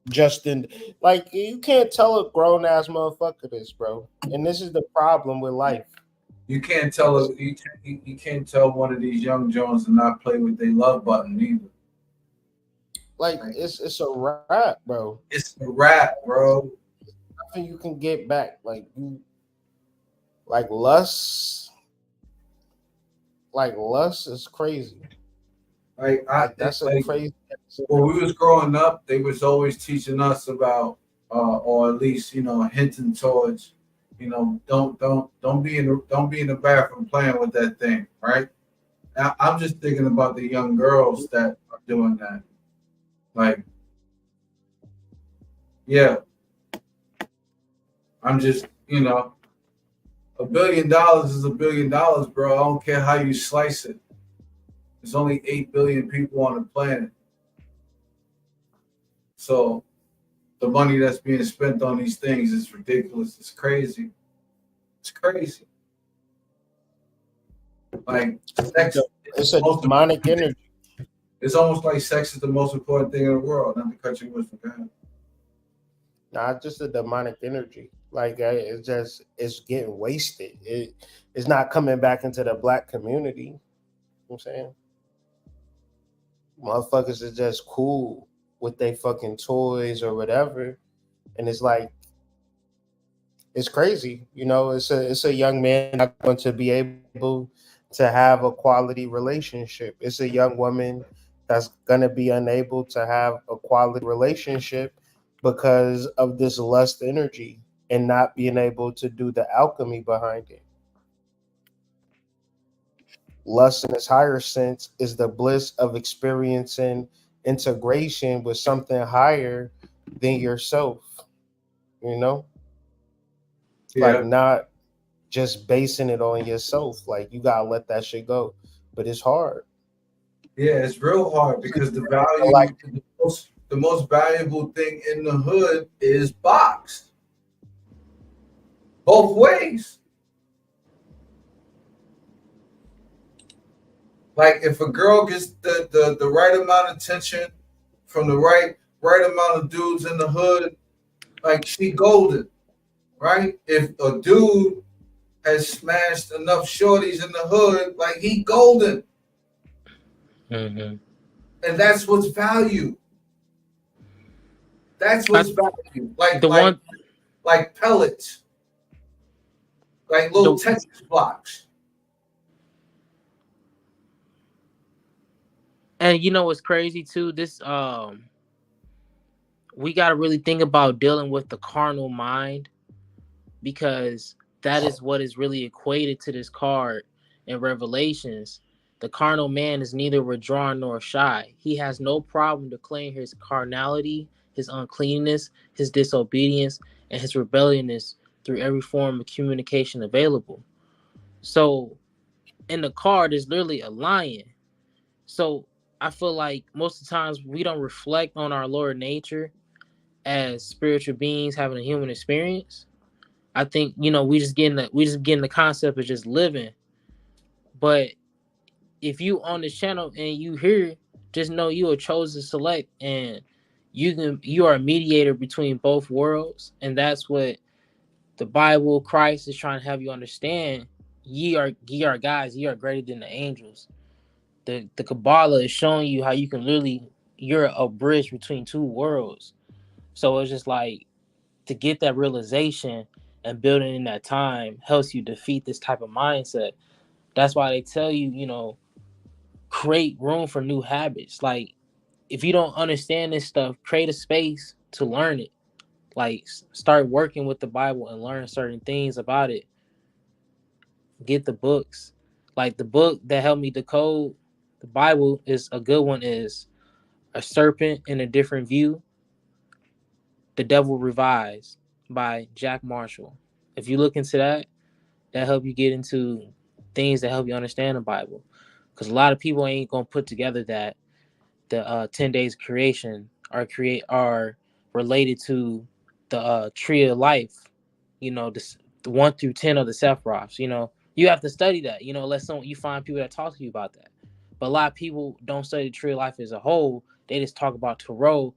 Justin. Like, you can't tell a grown ass motherfucker this, bro. And this is the problem with life. You can't tell you can't tell one of these young Jones to not play with their love button either. Like, it's a wrap, bro. It's a wrap, bro. Nothing you can get back. Like lust. Like, lust is crazy. Like That's a like, crazy. when we was growing up, they was always teaching us about, or at least hinting towards, don't be in the bathroom playing with that thing, right? I'm just thinking about the young girls that are doing that. Like, yeah, I'm just $1 billion is $1 billion, bro. I don't care how you slice it. There's only 8 billion people on the planet. So the money that's being spent on these things is ridiculous. It's crazy. It's crazy. Like, sex, It's a demonic energy. it's almost like sex is the most important thing in the world. Not to cut you with the Not just a demonic energy. Like, it's getting wasted. It's not coming back into the black community. You know what I'm saying? Motherfuckers are just cool with their fucking toys or whatever. And it's like, it's crazy. It's a young man not going to be able to have a quality relationship. It's a young woman that's going to be unable to have a quality relationship because of this lust energy and not being able to do the alchemy behind it. Lust in its higher sense is the bliss of experiencing integration with something higher than yourself, Yeah. Like, not just basing it on yourself. Like, you gotta let that shit go, but it's hard. Yeah, it's real hard because the value, Like, the most valuable thing in the hood is boxed. Both ways. Like, if a girl gets the right amount of attention from the right amount of dudes in the hood, like, she golden, right? If a dude has smashed enough shorties in the hood, like, he golden. mm-hmm. And that's what's valued. That's what's valued. Like pellets. Like little Tetris blocks. And what's crazy too? This we gotta really think about dealing with the carnal mind, because that is what is really equated to this card in Revelations. The carnal man is neither withdrawn nor shy. He has no problem declaring his carnality, his uncleanness, his disobedience, and his rebelliousness through every form of communication available. So in the card is literally a lion. So I feel like most of the times we don't reflect on our lower nature as spiritual beings having a human experience. I think we just getting the concept of just living. But if you on this channel and you here, just know you are chosen select, and you are a mediator between both worlds, and that's what the Bible, Christ is trying to have you understand. Ye are gods, ye are greater than the angels. The Kabbalah is showing you how you can you're a bridge between two worlds. So it's just like, to get that realization and building in that time helps you defeat this type of mindset. That's why they tell you, create room for new habits. Like, if you don't understand this stuff, create a space to learn it. Like, start working with the Bible and learn certain things about it. Get the books. Like, the book that helped me decode the Bible is a good one, is A Serpent in a Different View, The Devil Revised by Jack Marshall. If you look into that help you get into things that help you understand the Bible. Because a lot of people ain't gonna put together that the 10 days of creation are related to the tree of life. The 1 through 10 of the Sephiroths. You have to study that. Unless you find people that talk to you about that. But a lot of people don't study the tree of life as a whole. They just talk about tarot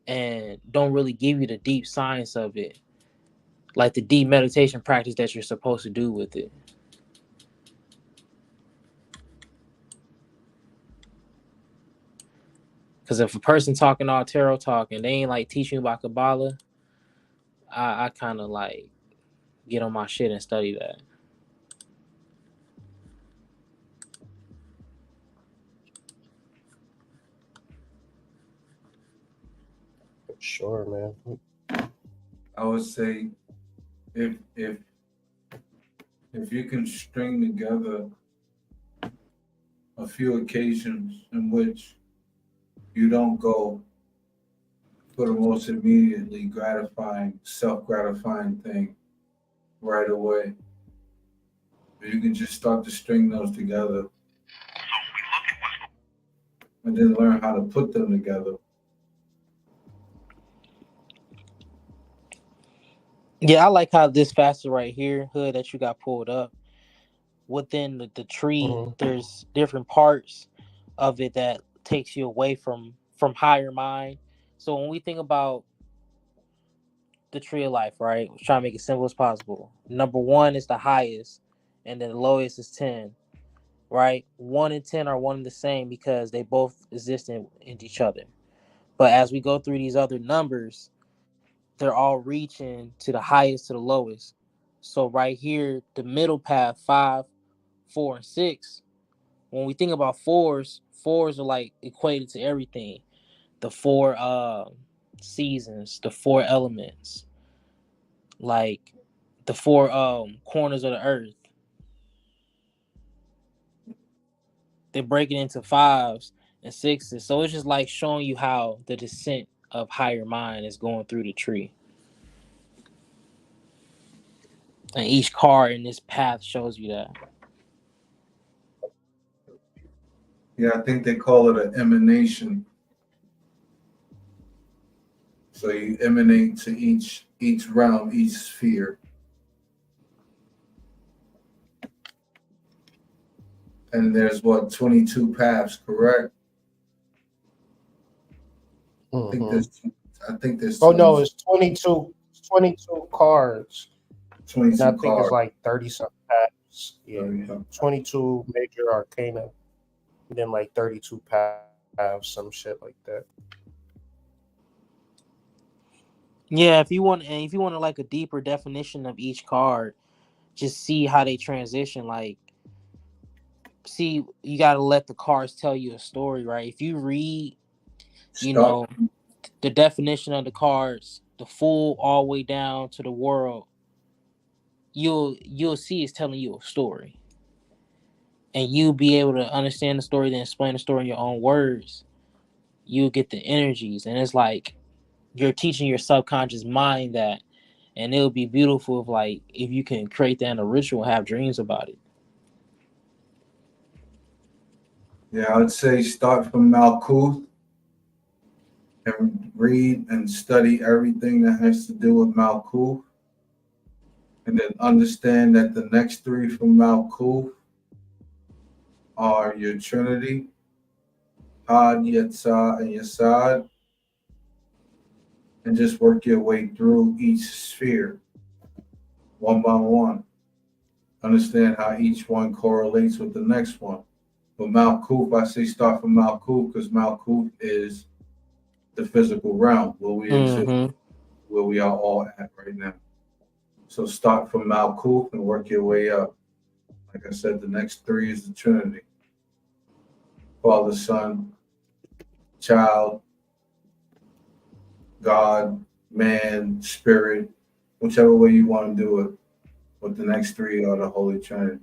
and don't really give you the deep science of it, like the deep meditation practice that you're supposed to do with it. Because if a person talking all tarot talk and they ain't like teaching you about Kabbalah, I kind of like get on my shit and study that. Sure, man. I would say if you can string together a few occasions in which you don't go for the most immediately gratifying, self-gratifying thing right away. If you can just start to string those together and then learn how to put them together. Yeah, I like how this facet right here, Hood, that you got pulled up. Within the tree, Mhm. there's different parts of it that takes you away from higher mind. So when we think about the tree of life, right? We're trying to make it simple as possible. Number 1 is the highest, and then the lowest is 10, right? 1 and 10 are one and the same because they both exist in each other. But as we go through these other numbers, they're all reaching to the highest to the lowest. So right here, the middle path, 5, 4, and 6. When we think about fours are like equated to everything. The 4 seasons, the 4 elements, like the 4 corners of the earth. They break it into 5s and 6s. So it's just like showing you how the descent of higher mind is going through the tree. And each card in this path shows you that. Yeah, I think they call it an emanation. So you emanate to each realm, each sphere. And there's what, 22 paths, correct? I think Mhm. there's Oh no, 22, it's 22 cards. And 22 I think it's cards. like 30 something paths. So Yeah. you have 22 major arcana. And then like 32 paths, some shit like that. Yeah, if you want like a deeper definition of each card, just see how they transition. Like, see, you gotta let the cards tell you a story, right? If you read, you start. know, the definition of the cards, the full all the way down to the world, you'll see it's telling you a story. And you'll be able to understand the story, then explain the story in your own words. You'll get the energies. And it's like you're teaching your subconscious mind that. And it'll be beautiful if you can create that in a ritual and have dreams about it. Yeah, I would say start from Malkuth and read and study everything that has to do with Malkuth. And then understand that the next 3 from Malkuth are your Trinity, Had, Yetzah, and Yesod. And just work your way through each sphere one by one. Understand how each one correlates with the next one. But Malkuth, I say start from Malkuth because Malkuth is the physical realm where we exist, Mm-hmm. where we are all at right now. So start from Malkuth and work your way up. Like I said, the next 3 is the Trinity. Father, Son, Child, God, Man, Spirit, whichever way you want to do it. But the next 3 are the Holy Trinity.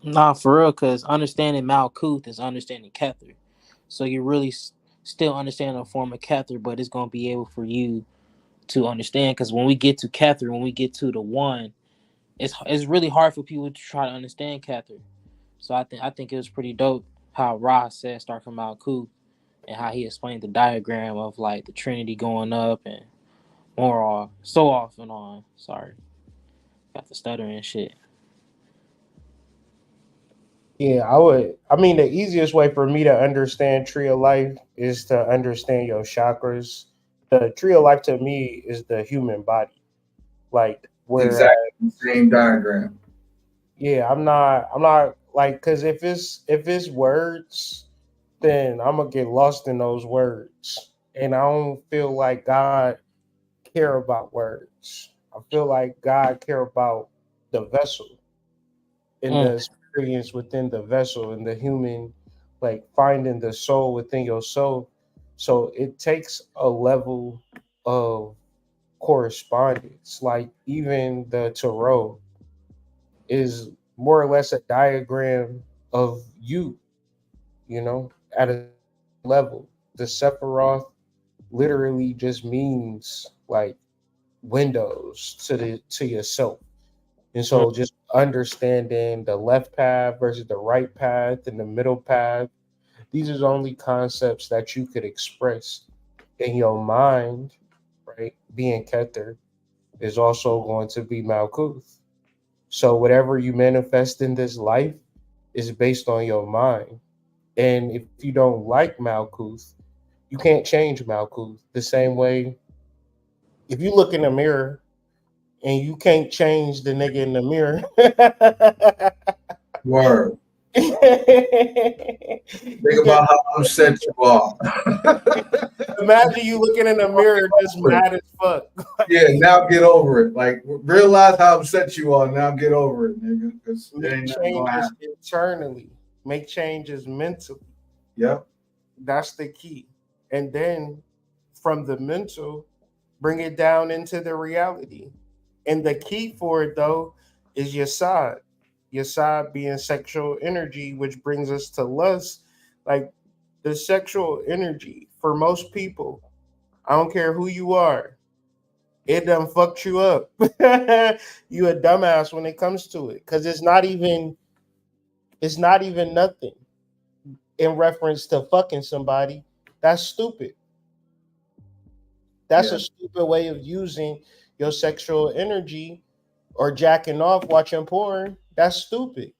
Nah, for real, because understanding Malkuth is understanding Kether. So you really still understand a form of Kether, but it's going to be able for you to understand. Because when we get to Kether, when we get to the one, it's really hard for people to try to understand Kether. So I think it was pretty dope how Ross said start from Malkuth and how he explained the diagram of like the Trinity going up and more off, so off and on. Sorry, got the stutter and shit. Yeah, I would. I mean, the easiest way for me to understand tree of life is to understand your chakras. The tree of life to me is the human body. Like, whereas, Exactly the same diagram. yeah, I'm not like, because if it's words, then I'm gonna get lost in those words, and I don't feel like God care about words. I feel like God care about the vessel and the Mm. experience within the vessel and the human, like finding the soul within your soul. So it takes a level of correspondence. Like even the tarot is more or less a diagram of you, at a level. The Sephiroth literally just means like windows to yourself. And Mm. so just understanding the left path versus the right path and the middle path, these are the only concepts that you could express in your mind, right? Being Kether is also going to be Malkuth. So whatever you manifest in this life is based on your mind. And if you don't like Malkuth, you can't change Malkuth. The same way, if you look in the mirror and you can't change the nigga in the mirror, Word. you Think can about how upset you are. imagine you looking in the mirror just mad as fuck. Yeah, now get over it. Like realize how upset you are. Now get over it, nigga. Because it Make ain't nothing gonna changes happen. internally, make changes mentally. Yep. That's the key. And then from the mental, bring it down into the reality. And the key for it though is your side. Your side being sexual energy, which brings us to lust. Like the sexual energy for most people, I don't care who you are, it done fucked you up. You a dumbass when it comes to it. Cause it's not even nothing in reference to fucking somebody. That's stupid. That's Yeah. a stupid way of using your sexual energy or jacking off watching porn. That's stupid.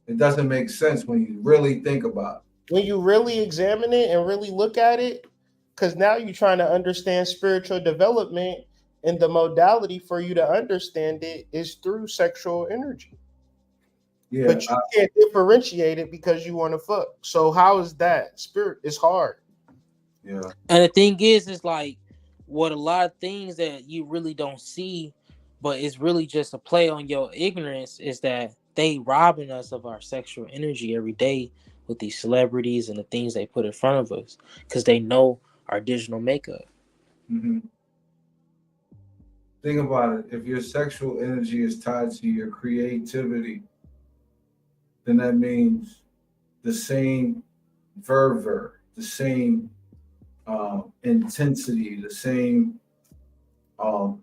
It doesn't make sense when you really think about When you really examine it and really look at it, because now you're trying to understand spiritual development, and the modality for you to understand it is through sexual energy. it. Yeah. But you can't differentiate it because you want to fuck. So how is that? Spirit is hard. Yeah. And the thing is like what a lot of things that you really don't see, but it's really just a play on your ignorance, is that they robbing us of our sexual energy every day with these celebrities and the things they put in front of us because they know our digital makeup. hmm Think about it. If your sexual energy is tied to your creativity, then that means the same fervor, the same intensity, the same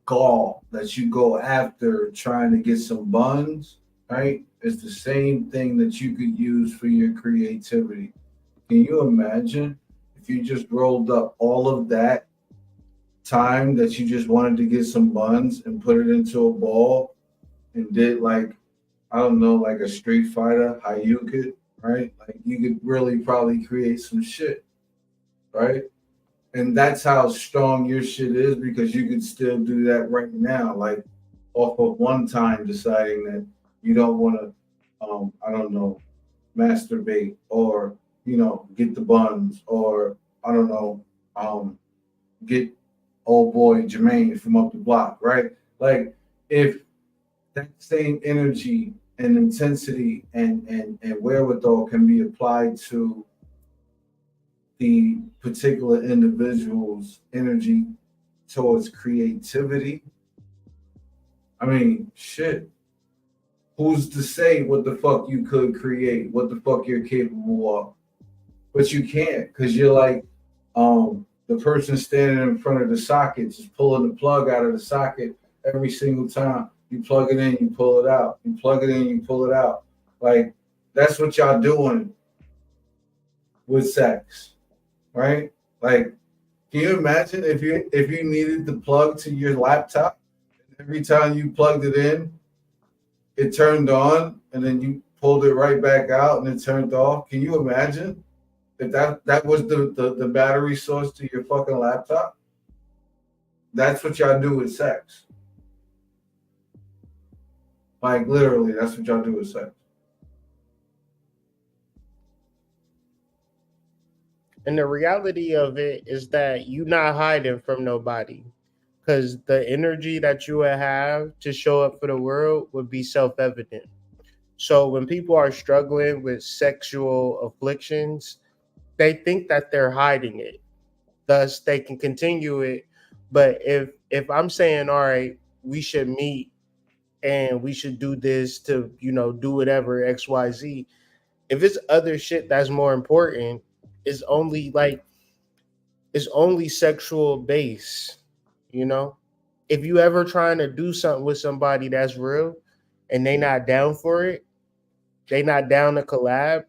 gall that you go after trying to get some buns, right? It's the same thing that you could use for your creativity. Can you imagine if you just rolled up all of that time that you just wanted to get some buns and put it into a ball and did like, I don't know, like a Street Fighter, how you could, right? Like you could really probably create some shit, right? And that's how strong your shit is because you could still do that right now, like off of one time deciding that you don't want to, I don't know, masturbate or get the buns or I don't know, get old boy Jermaine from up the block, right? Like if that same energy and intensity and wherewithal can be applied to the particular individual's energy towards creativity. I mean, shit. Who's to say what the fuck you could create, what the fuck you're capable of? But you can't because you're like the person standing in front of the socket, just pulling the plug out of the socket every single time. You plug it in, you pull it out. You plug it in, you pull it out. Like that's what y'all doing with sex, right? Like, can you imagine if you needed the plug to your laptop, every time you plugged it in, it turned on, and then you pulled it right back out, and it turned off. Can you imagine if that was the battery source to your fucking laptop? That's what y'all do with sex. Like literally, that's what y'all do with sex. And the reality of it is that you're not hiding from nobody, because the energy that you would have to show up for the world would be self-evident. So when people are struggling with sexual afflictions, they think that they're hiding it. Thus, they can continue it. But if I'm saying, all right, we should meet and we should do this to, do whatever XYZ. If it's other shit that's more important, it's only sexual base, If you ever trying to do something with somebody that's real and they not down for it, they not down to collab,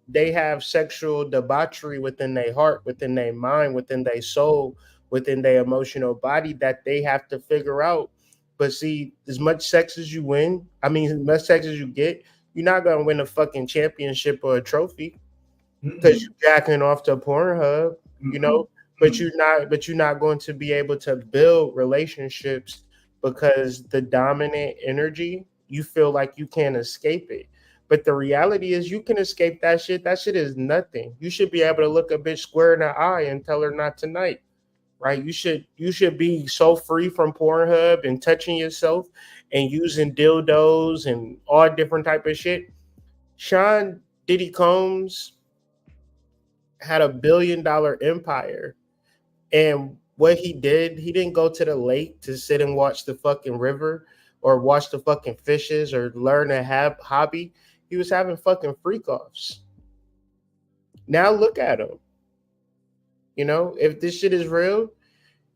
they have sexual debauchery within their heart, within their mind, within their soul, within their emotional body that they have to figure out. But see, as much sex as you get, you're not gonna win a fucking championship or a trophy because you're jacking off to Pornhub, But you're not going to be able to build relationships because the dominant energy, you feel like you can't escape it. But the reality is you can escape that shit. That shit is nothing. You should be able to look a bitch square in the eye and tell her not tonight. Right? You should be so free from Pornhub and touching yourself and using dildos and all different type of shit. Sean Diddy Combs had $1 billion empire. And what he didn't go to the lake to sit and watch the fucking river or watch the fucking fishes or learn a hobby. He was having fucking freak offs. Now look at him. If this shit is real,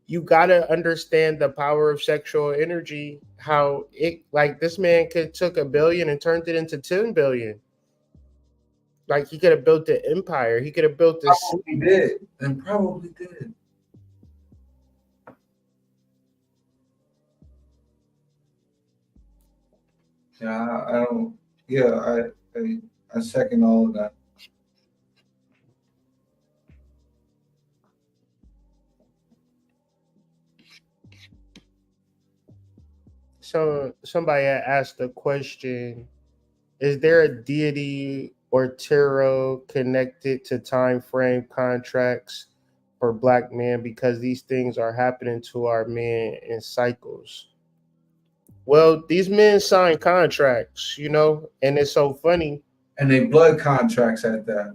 you gotta understand the power of sexual energy. How this man took $1 billion and turned it into 10 billion. Like he could have built an empire. He could have built this. Probably did. Yeah, I don't. Yeah, I second all of that. So somebody had asked the question: is there a deity or tarot connected to time frame contracts for Black men, because these things are happening to our men in cycles? Well, these men sign contracts, and it's so funny. And they blood contracts at that.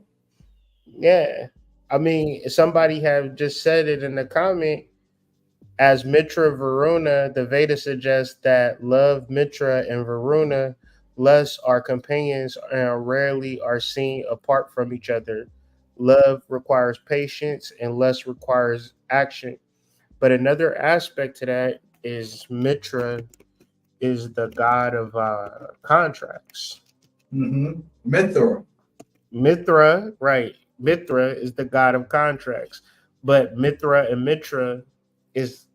Yeah. I mean, somebody have just said it in the comment. As Mitra Varuna, the Veda suggests that love, Mitra, and Varuna, lust, are companions and rarely are seen apart from each other. Love requires patience and lust requires action. But another aspect to that is Mitra is the god of contracts. Mm-hmm. Mithra, right. Mithra is the god of contracts. But Mithra and Mitra is,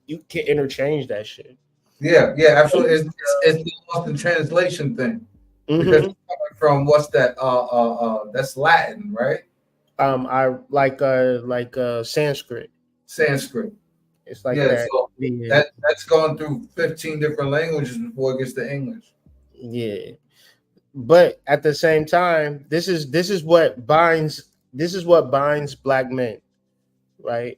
you can interchange that shit. Yeah, absolutely. It's the lost in translation thing. Mm-hmm. Because from what's that? That's Latin, right? I like Sanskrit. Sanskrit. It's like that. So that's going through 15 different languages before it gets to English. Yeah. But at the same time, this is what binds Black men, right?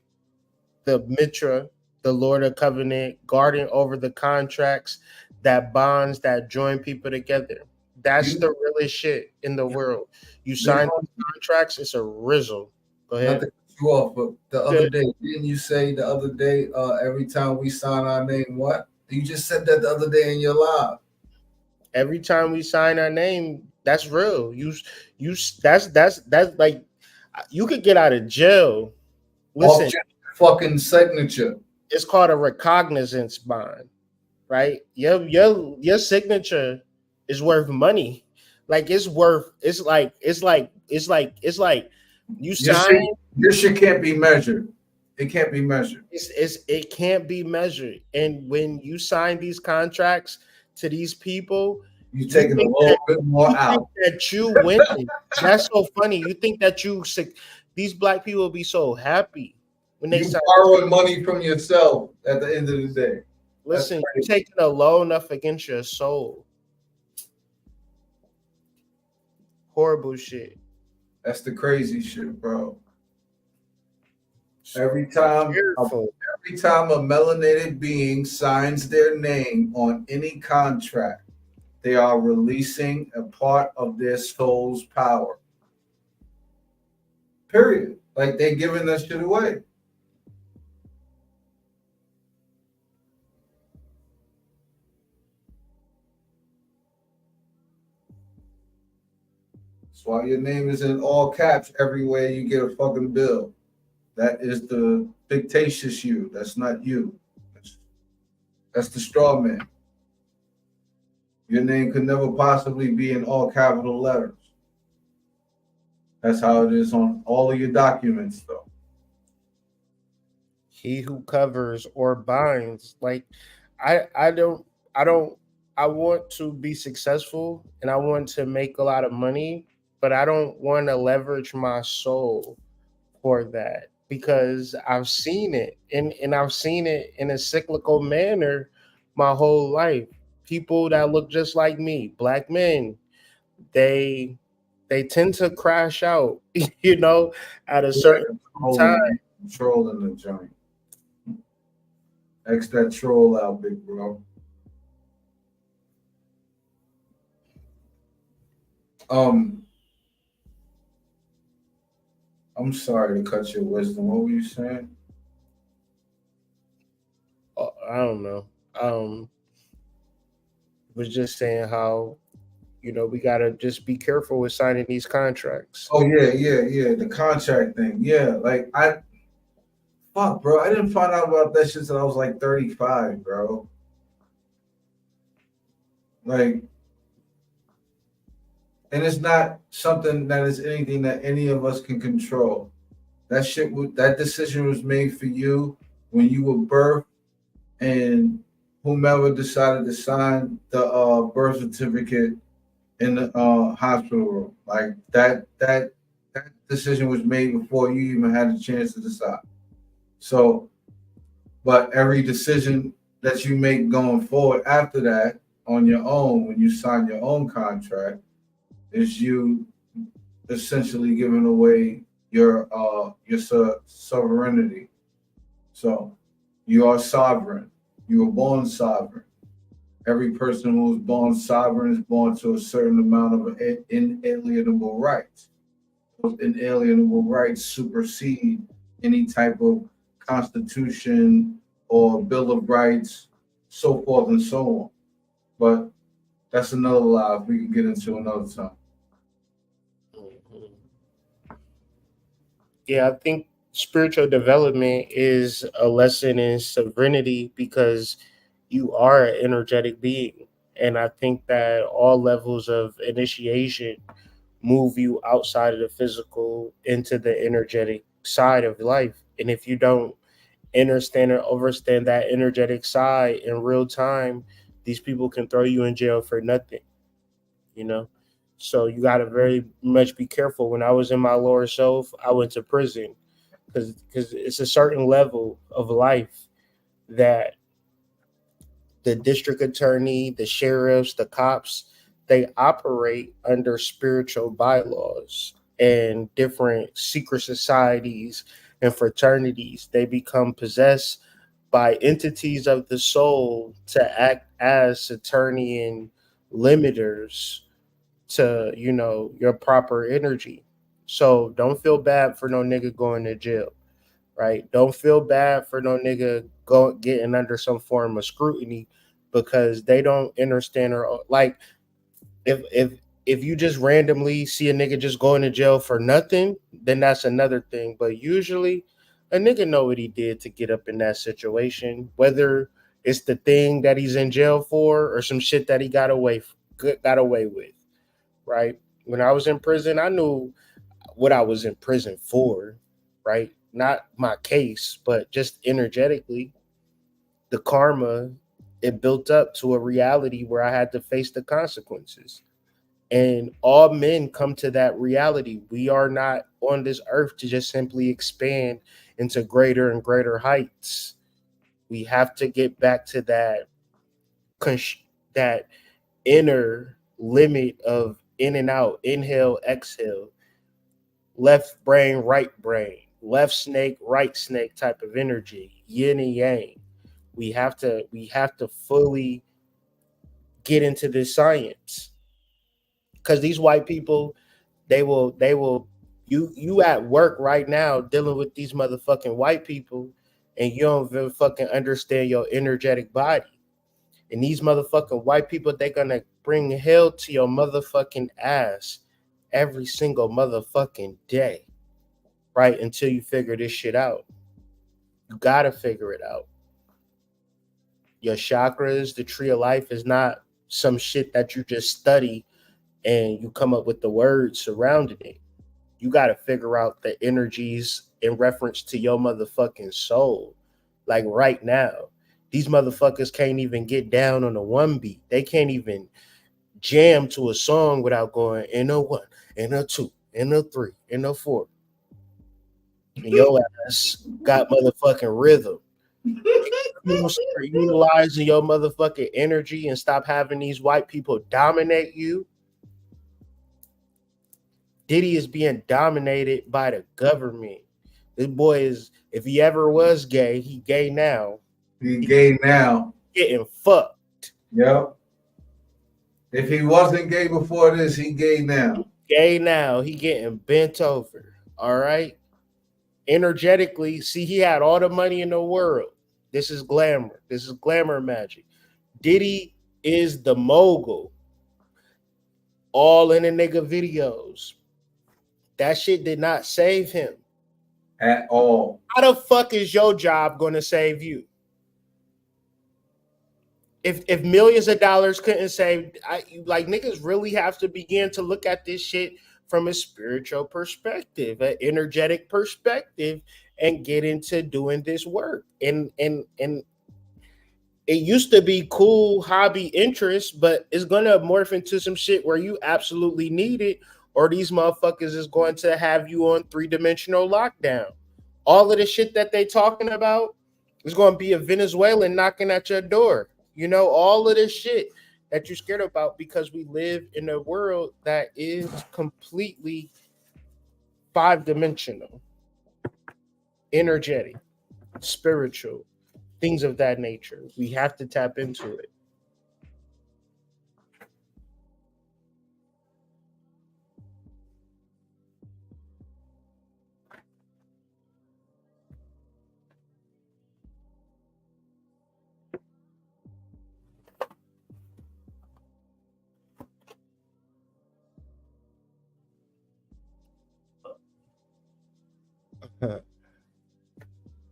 The Mitra, the Lord of Covenant, guarding over the contracts that bonds, that join people together. That's the realest shit in the world. You sign contracts, it's a rizzle. Go ahead. Not to cut you off, but the other day, didn't you say the other day, every time we sign our name, what? You just said that the other day in your live. Every time we sign our name, that's real. That's like, you could get out of jail. Listen, off your fucking signature. It's called a recognizance bond, right? Your signature is worth money. Like it's like you sign. Your shit can't be measured. It can't be measured. It can't be measured. And when you sign these contracts to these people, You taking a think little bit more You out. think that you winning? That's so funny. You think that these black people be so happy when they You sign. borrowing money from yourself at the end of the day. Listen, That's you're crazy. taking a loan up against your soul. Horrible shit. That's the crazy shit, bro. Every time Fearful. a melanated being signs their name on any contract, they are releasing a part of their soul's power. Period. Like they giving that shit away. That's why your name is in all caps everywhere you get a fucking bill. That is the fictitious you. That's not you. That's the straw man. Your name could never possibly be in all capital letters. That's how it is on all of your documents, though. He who covers or binds. Like I want to be successful and I want to make a lot of money, but I don't want to leverage my soul for that because I've seen it and I've seen it in a cyclical manner my whole life. People that look just like me, black men, they they tend to crash out, at a certain time. Trolling the joint. X that troll out, big bro. Um, I'm sorry to cut your wisdom. What were you saying? I don't know. Was just saying how we gotta just be careful with signing these contracts. Oh yeah. The contract thing. Yeah, like fuck, bro. I didn't find out about that shit till I was like 35, bro. Like, and it's not something that is anything that any of us can control. That decision was made for you when you were birthed, and whomever decided to sign the birth certificate in the hospital room. Like that decision was made before you even had a chance to decide. So, but every decision that you make going forward after that on your own, when you sign your own contract, is you essentially giving away your sovereignty. So you are sovereign. You were born sovereign. Every person who is born sovereign is born to a certain amount of inalienable rights. Those inalienable rights supersede any type of constitution or bill of rights, so forth and so on. But that's another live we can get into another time. Yeah, I think spiritual development is a lesson in sovereignty because you are an energetic being. And I think that all levels of initiation move you outside of the physical into the energetic side of life. And if you don't understand or overstand that energetic side in real time, these people can throw you in jail for nothing, you know? So you got to very much be careful. When I was in my lower self, I went to prison because it's a certain level of life that the district attorney, the sheriffs, the cops, they operate under spiritual bylaws and different secret societies and fraternities. They become possessed by entities of the soul to act as Saturnian limiters to, your proper energy. So don't feel bad for no nigga going to jail, right? Don't feel bad for no nigga getting under some form of scrutiny because they don't understand or like if you just randomly see a nigga just going to jail for nothing, then that's another thing. But usually a nigga know what he did to get up in that situation, whether it's the thing that he's in jail for or some shit that he got away with, right? When I was in prison, I knew what I was in prison for, right? Not my case, but just energetically, the karma it built up to a reality where I had to face the consequences. And all men come to that reality. We are not on this earth to just simply expand into greater and greater heights. We have to get back to that inner limit of in and out, inhale, exhale, left brain, right brain, left snake, right snake type of energy, yin and yang. We have to fully get into this science, because these white people, they will you at work right now dealing with these motherfucking white people, and you don't even fucking understand your energetic body. And these motherfucking white people, they're gonna bring hell to your motherfucking ass every single motherfucking day, right? Until you figure this shit out. You gotta figure it out. Your chakras, the tree of life, is not some shit that you just study and you come up with the words surrounding it. You gotta figure out the energies in reference to your motherfucking soul. Like right now, these motherfuckers can't even get down on a one beat. They can't even jam to a song without going in a one, in a two, in a three, in a four. And your ass got motherfucking rhythm. You don't start utilizing your motherfucking energy and stop having these white people dominate you. Diddy is being dominated by the government. This boy is, if he ever was gay, he gay now. He gay now. Getting fucked. Yep. If he wasn't gay before this, he gay now. Gay now. He getting bent over. All right. Energetically, see, he had all the money in the world. This is glamour. This is glamour magic. Diddy is the mogul. All in the nigga videos. That shit did not save him. At all. How the fuck is your job going to save you? If millions of dollars couldn't save, like niggas really have to begin to look at this shit from a spiritual perspective, an energetic perspective, and get into doing this work. And it used to be cool hobby interest, but it's gonna morph into some shit where you absolutely need it, or these motherfuckers is going to have you on 3-dimensional lockdown. All of the shit that they talking about is going to be a Venezuelan knocking at your door. You know, all of this shit that you're scared about, because we live in a world that is completely 5-dimensional, energetic, spiritual, things of that nature. We have to tap into it.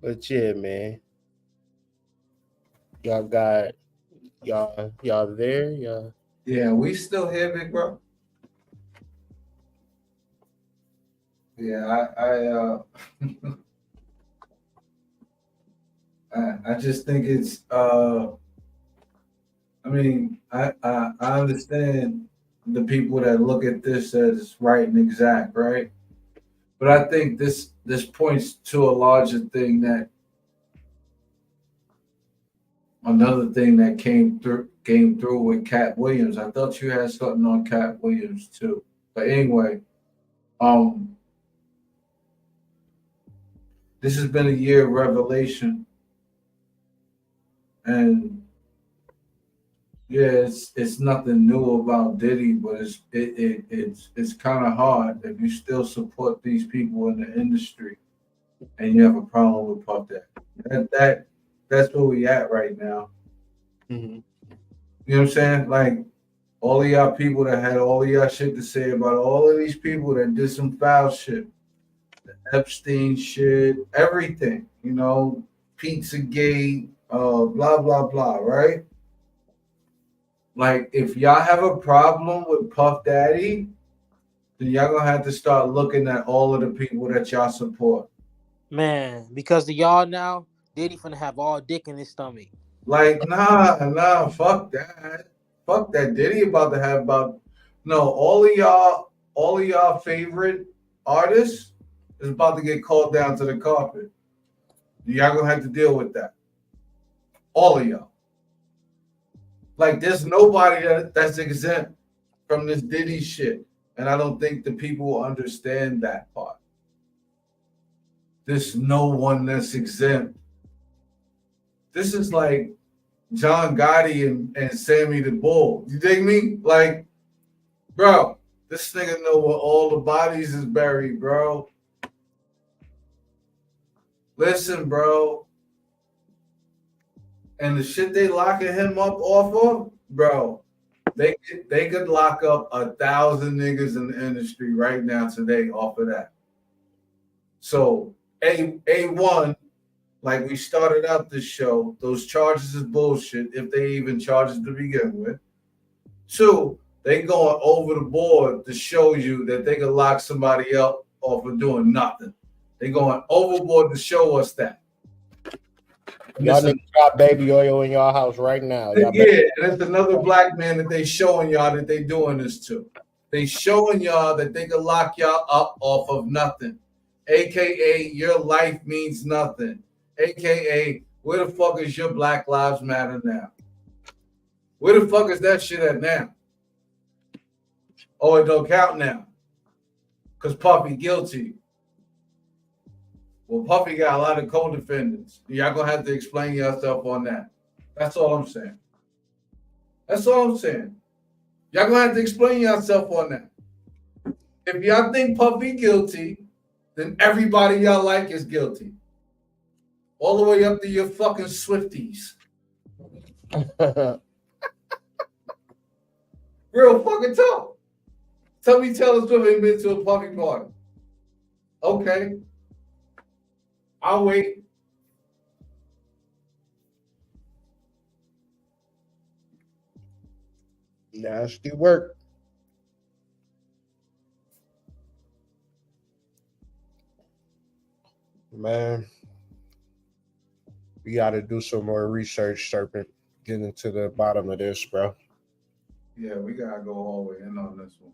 But yeah, man. Y'all got y'all there? Y'all. Yeah, we still here, big bro. Yeah, I just think it's I mean, I understand the people that look at this as right and exact, right? But I think this points to a larger thing, that another thing that came through with Cat Williams. I thought you had something on Cat Williams too. But anyway, this has been a year of revelation. And yeah, it's nothing new about Diddy, but it's kind of hard if you still support these people in the industry and you have a problem with Puff Daddy. That's where we at right now. Mm-hmm. You know what I'm saying? Like, all of y'all people that had all of y'all shit to say about all of these people that did some foul shit, the Epstein shit, everything, you know, Pizzagate, blah blah blah, right? Like, if y'all have a problem with Puff Daddy, then y'all gonna have to start looking at all of the people that y'all support. Man, because of y'all now, Diddy finna have all dick in his stomach. Like, nah, fuck that. Fuck that. Diddy about to have about no, all of y'all favorite artists is about to get called down to the carpet. Y'all gonna have to deal with that. All of y'all. Like, there's nobody that's exempt from this Diddy shit. And I don't think the people will understand that part. There's no one that's exempt. This is like John Gotti and Sammy the Bull. You dig me? Like, bro, this nigga know where all the bodies is buried, bro. Listen, bro. And the shit they locking him up off of, bro, they could lock up 1,000 niggas in the industry right now today off of that. So A1, like we started out this show, those charges is bullshit if they even charges to begin with. 2, they going over the board to show you that they can lock somebody up off of doing nothing. They going overboard to show us that. Y'all niggas got baby oil in y'all house right now. Yeah, and it's another black man that they showing y'all that they doing this to. They showing y'all that they can lock y'all up off of nothing. AKA your life means nothing. AKA where the fuck is your Black Lives Matter now? Where the fuck is that shit at now? Oh, it don't count now. Cause Puffy guilty. Well, Puffy got a lot of co-defendants. Y'all gonna have to explain yourself on that. That's all I'm saying. That's all I'm saying. Y'all gonna have to explain yourself on that. If y'all think Puffy guilty, then everybody y'all like is guilty. All the way up to your fucking Swifties. Real fucking talk. Tell me Taylor Swift ain't been to a Puffy party. Okay. I'll wait. Nasty work. Man, we got to do some more research, Serpent. Get into the bottom of this, bro. Yeah, we gotta go all the way in on this one.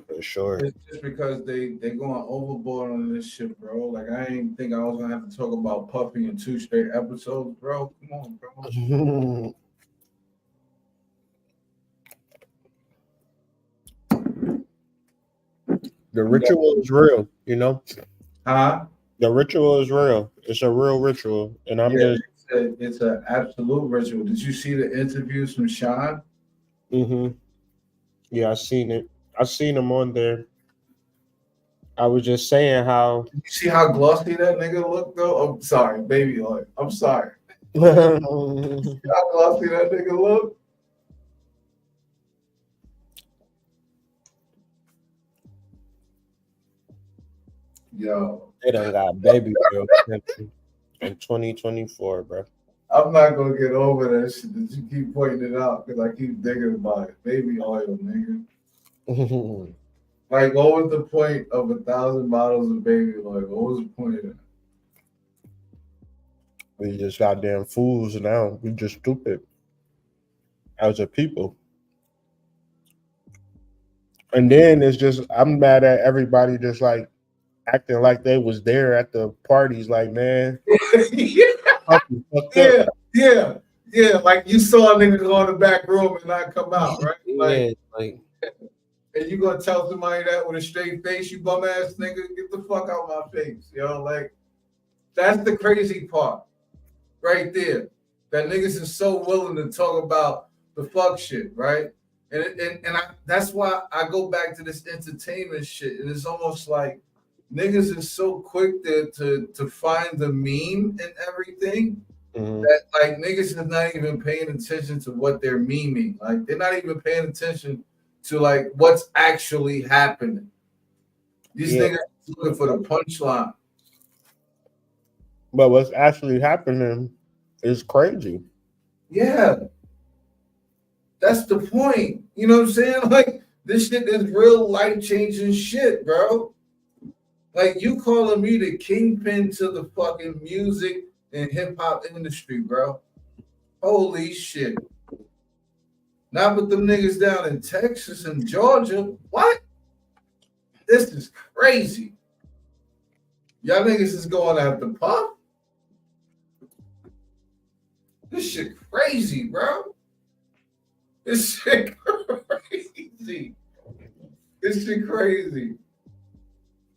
For sure. It's just because they going overboard on this shit, bro. Like, I ain't think I was gonna have to talk about Puffy in 2 straight episodes, bro. Come on, bro. The ritual is real, you know? Huh? The ritual is real. It's a real ritual. And I'm just it's an absolute ritual. Did you see the interviews from Sean? Yeah, I seen it. I seen him on there. I was just saying how You see how glossy that nigga looked though? I'm sorry, baby oil. I'm sorry. yeah, How glossy that nigga look? Yo, they done got baby oil in 2024, bro. I'm not gonna get over that shit that you keep pointing it out because I keep thinking about it. Baby oil, nigga. Like, what was the point of 1,000 bottles of baby oil? What was the point of that? We just goddamn fools now. We just stupid as a people. And then it's just I'm mad at everybody just like acting like they was there at the parties. Like, man, yeah. Like you saw a nigga go in the back room and not come out, right? Like, and you gonna tell somebody that with a straight face, you bum ass nigga, get the fuck out my face, yo. Like, that's the crazy part, right there. That niggas is so willing to talk about the fuck shit, right? And that's why I go back to this entertainment shit, and it's almost like niggas is so quick to find the meme and everything that like niggas is not even paying attention to what they're memeing. Like, they're not even paying attention to like what's actually happening. These niggas are looking for the punchline. But what's actually happening is crazy. Yeah. That's the point. You know what I'm saying? Like, this shit is real life-changing shit, bro. Like, you calling me the kingpin to the fucking music and hip-hop industry, bro. Holy shit. Not with them niggas down in Texas and Georgia. What? This is crazy. Y'all niggas is going after Puff? This shit crazy, bro. This shit crazy. This shit crazy.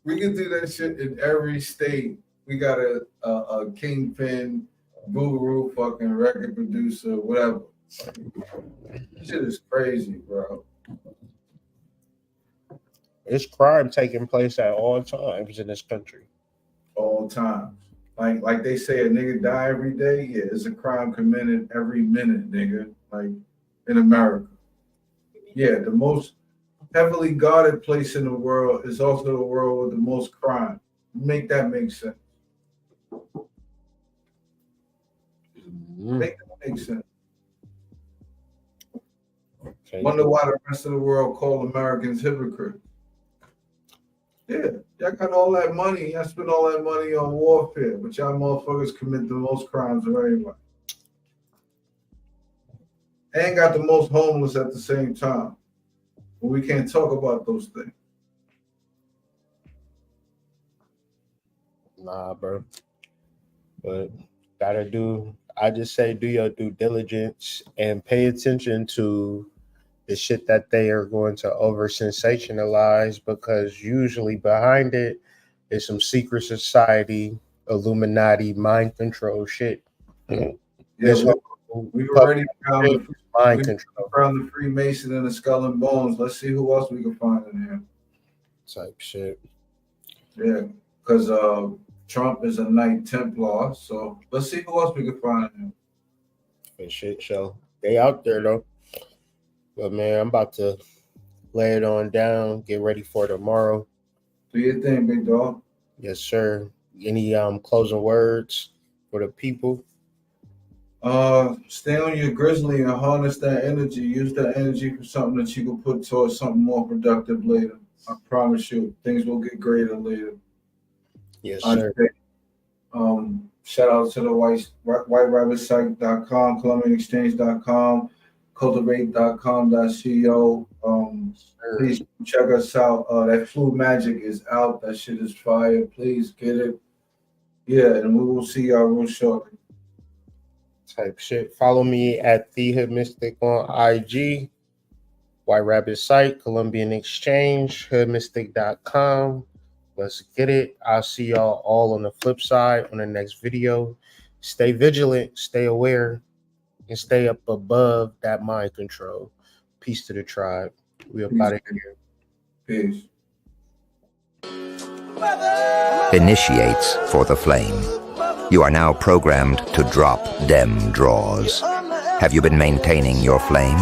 We can do that shit in every state. We got a kingpin, guru, fucking record producer, whatever. This shit is crazy, bro. It's crime taking place at all times in this country. All times. Like they say, a nigga die every day. Yeah, it's a crime committed every minute, nigga. Like in America. Yeah, the most heavily guarded place in the world is also the world with the most crime. Make that make sense. Make that make sense. Okay. Wonder why the rest of the world call Americans hypocrites. Yeah, y'all got all that money. Y'all spend all that money on warfare, but y'all motherfuckers commit the most crimes of anybody. And got the most homeless at the same time. But we can't talk about those things. Nah, bro. But I just say do your due diligence and pay attention to the shit that they are going to over sensationalize, because usually behind it is some secret society, Illuminati, mind control shit. Yeah, This we've already found mind control the Freemason and the Skull and Bones. Let's see who else we can find in here. type shit. Yeah, because Trump is a Knight Templar, so let's see who else we can find in here. A shit show. They out there though. But man, I'm about to lay it on down, get ready for tomorrow. Do your thing, big dog. Yes, sir. Any closing words for the people? Stay on your grizzly and harness that energy. Use that energy for something that you can put towards something more productive later. I promise you, things will get greater later. Yes, sir. Shout out to the whiterabbitsite.com, colombianexchange.com, cultivate.com.co. Please check us out. That Flu Magic is out. That shit is fire. Please get it. Yeah, and we will see y'all real shortly. Type shit. Follow me at The Hood Mystic on IG, White Rabbit site, Colombian Exchange, hoodmystic.com. Let's get it. I'll see y'all all on the flip side on the next video. Stay vigilant, stay aware, and stay up above that mind control. Peace to the tribe. We up out of here. Peace. Initiates for the flame. You are now programmed to drop dem draws. Have you been maintaining your flame?